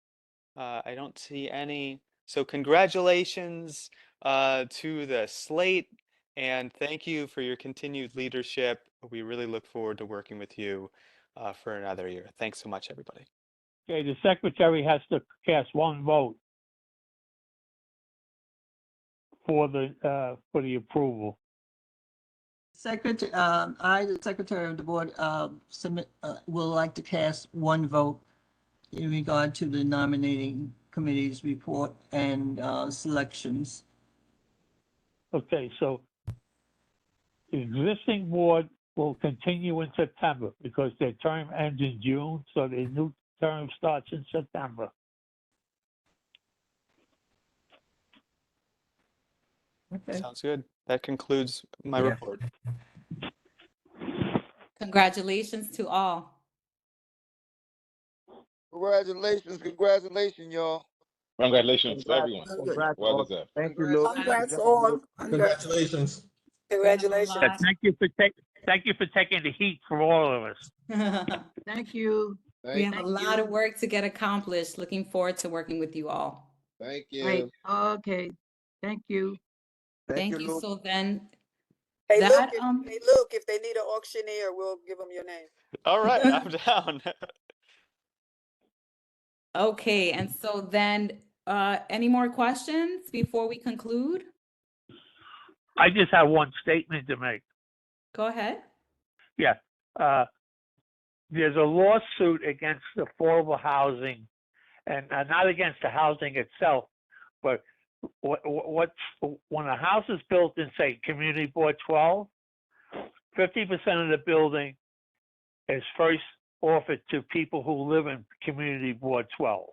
I don't see any. So congratulations to the slate and thank you for your continued leadership. We really look forward to working with you for another year. Thanks so much, everybody. Okay, the secretary has to cast one vote for the approval. Secretary, I, the secretary of the board, will like to cast one vote in regard to the nominating committee's report and selections. Okay, so the existing board will continue in September because their term ends in June, so the new term starts in September. Okay. Sounds good. That concludes my report. Congratulations to all. Congratulations, y'all. Congratulations to everyone. Congrats Well all. deserved. Thank you, Luke. Congrats all. Congratulations. Congratulations. Thank you for taking the heat for all of us. Thank you. We have a lot of work to get accomplished. Looking forward to working with you all. Thank you. Right. Okay. Thank you. Thank you. Luke. So then Hey, that Luke, if they need an auctioneer, we'll give them your name. All right, I'm down. okay, and so then any more questions before we conclude? I just have one statement to make. Go ahead. Yeah. There's a lawsuit against affordable housing, and not against the housing itself, but when a house is built in, say, Community Board 12, 50% of the building is first offered to people who live in Community Board 12.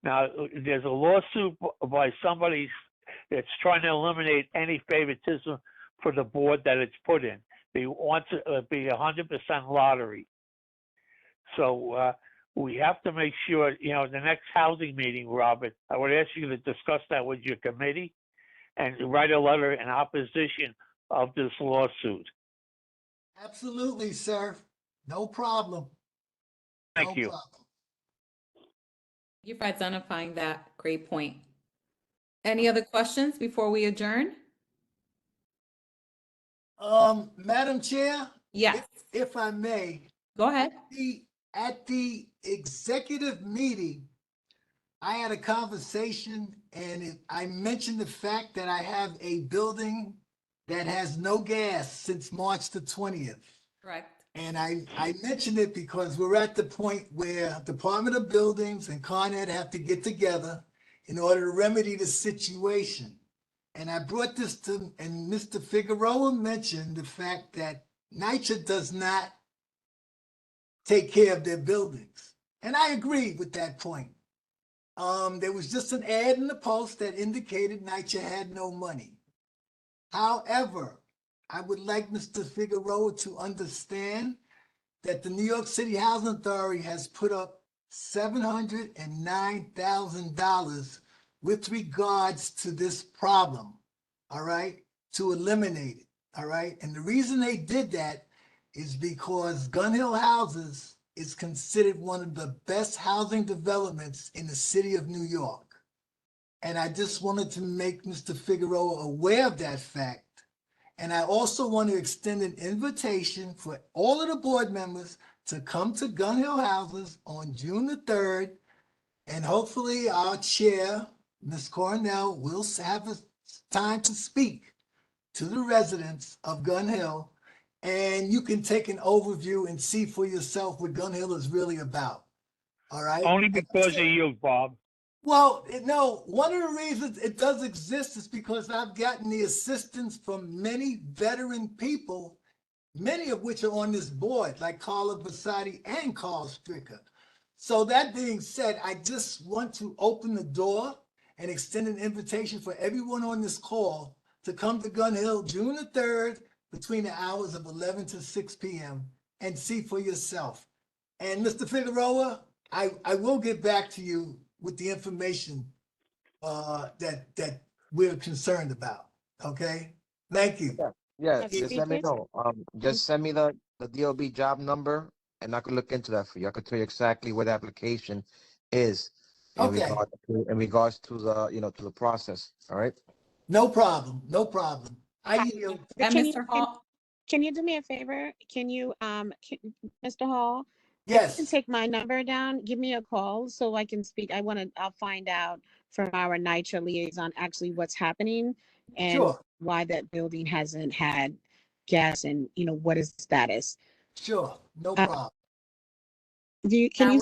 Now, there's a lawsuit by somebody that's trying to eliminate any favoritism for the board that it's put in. They want to be 100% lottery. So we have to make sure, the next housing meeting, Robert, I would ask you to discuss that with your committee and write a letter in opposition of this lawsuit. Absolutely, sir. No problem. Thank you. Problem. Thank you for identifying that. Great point. Any other questions before we adjourn? Madam Chair, Yes, if I may, go ahead. at the executive meeting, I had a conversation and I mentioned the fact that I have a building that has no gas since March the 20th. Correct. And I mentioned it because we're at the point where Department of Buildings and Con Ed have to get together in order to remedy the situation. And I brought this to, and Mr. Figueroa mentioned the fact that NYCHA does not take care of their buildings. And I agree with that point. There was just an ad in the Post that indicated NYCHA had no money. However, I would like Mr. Figueroa to understand that the New York City Housing Authority has put up $709,000 with regards to this problem, all right, to eliminate it, all right? And the reason they did that is because Gun Hill Houses is considered one of the best housing developments in the city of New York. And I just wanted to make Mr. Figueroa aware of that fact. And I also want to extend an invitation for all of the board members to come to Gun Hill Houses on June the 3rd. And hopefully our chair, Ms. Cornell, will have a time to speak to the residents of Gun Hill. And you can take an overview and see for yourself what Gun Hill is really about. All right? Only because of you, Bob. Well, no, one of the reasons it does exist is because I've gotten the assistance from many veteran people, many of which are on this board, like Carla Basati and Carl Stricker. So that being said, I just want to open the door and extend an invitation for everyone on this call to come to Gun Hill June the 3rd between the hours of 11 to 6 p.m. and see for yourself. And Mr. Figueroa, I will get back to you with the information that we're concerned about. Okay, thank you. Yeah, just let me know. Just send me the DOB job number, and I can look into that for you. I can tell you exactly what the application is in regards to the to the process. All right. No problem. No problem. I yield. And Can Mr. Hall, can you do me a favor? Can you, Mr. Hall? If you can Yes. take my number down, give me a call so I can speak. I'll find out from our NYCHA liaison actually what's happening and Sure. why that building hasn't had gas and, what is the status. Sure. No problem. Can you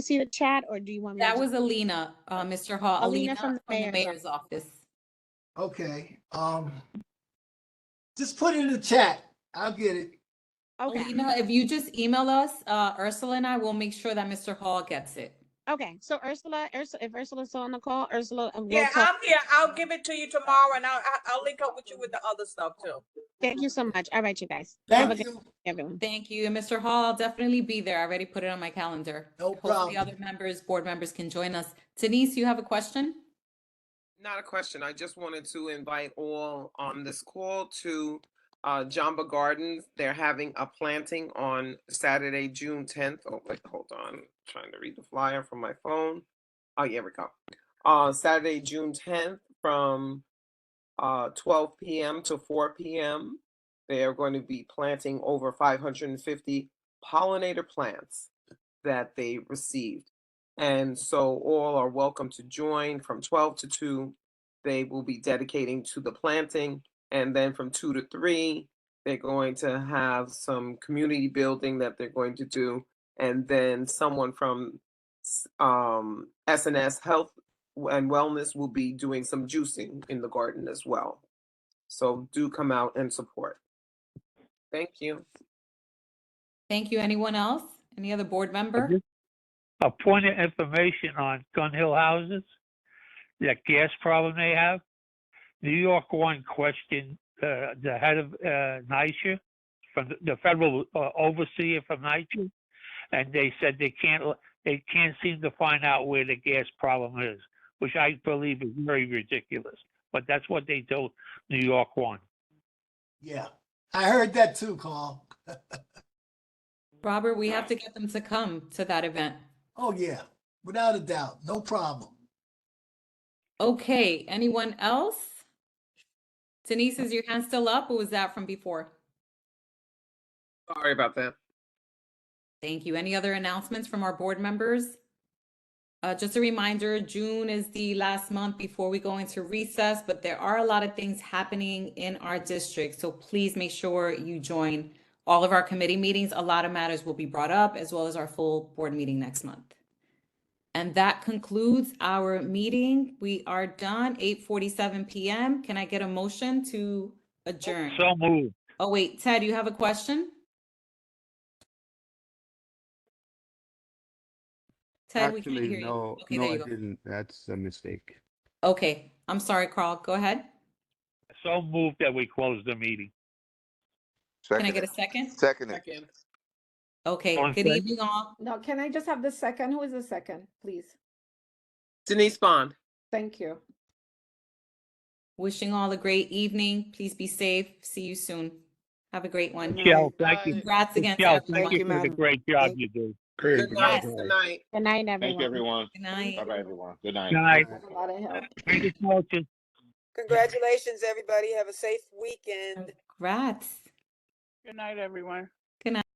see the chat or do you want me to? that was Alina, Mr. Hall. Alina from the mayor's office. Okay. Just put it in the chat. I'll get it. Okay. Alina, if you just email us, Ursula and I will make sure that Mr. Hall gets it. Okay, so Ursula, if Ursula's still on the call, Ursula, we'll Yeah, talk. I'm here. I'll give it to you tomorrow, and I'll link up with you with the other stuff too. Thank you so much. All right, you guys. Thank Have a you. good everyone. Thank you. And Mr. Hall, I'll definitely be there. I already put it on my calendar. No Hopefully problem. other board members can join us. Denise, you have a question? Not a question. I just wanted to invite all on this call to Jamba Gardens. They're having a planting on Saturday, June 10th. Oh, wait, hold on. I'm trying to read the flyer from my phone. Oh, yeah, we go. Saturday, June 10th from 12 p.m. to 4 p.m. They are going to be planting over 550 pollinator plants that they received. And so all are welcome to join from 12 to 2. They will be dedicating to the planting. And then from 2 to 3, they're going to have some community building that they're going to do. And then someone from SNS Health and Wellness will be doing some juicing in the garden as well. So do come out and support. Thank you. Thank you. Anyone else? Any other board member? A point of information on Gun Hill Houses, that gas problem they have. New York One questioned the head of NYCHA, from the federal overseer from NYCHA, and they said they can't seem to find out where the gas problem is, which I believe is very ridiculous. But that's what they told New York One. Yeah, I heard that too, Carl. Robert, we have to get them to come to that event. Oh yeah, without a doubt, no problem. Okay, anyone else? Denise, is your hand still up or was that from before? Sorry about that. Thank you. Any other announcements from our board members? Just a reminder, June is the last month before we go into recess, but there are a lot of things happening in our district. So please make sure you join all of our committee meetings. A lot of matters will be brought up, as well as our full board meeting next month. And that concludes our meeting. We are done, 8:47 p.m. Can I get a motion to adjourn? So moved. Oh, wait, Ted, you have a question? Ted, we can't Actually, hear you. no, Okay, no, there I you go. didn't. That's a mistake. Okay, I'm sorry, Carl. Go ahead. So moved that we close the meeting. Can I get a second? Second. Second. Okay, All in good favor? evening all. No, can I just have the second? Who is the second, please? Denise Bond. Thank you. Wishing all a great evening. Please be safe. See you soon. Have a great one. Michelle, thank you. Congrats again to Michelle, everyone. thank you for the great job you do. Good night. Yes. Good night. Good night, Thank everyone. you, everyone. Good night. Bye-bye, everyone. Good night. Good night. A lot of help. Thank you, coaches. Congratulations, everybody. Have a safe weekend. Congrats. Good night, everyone. Good night.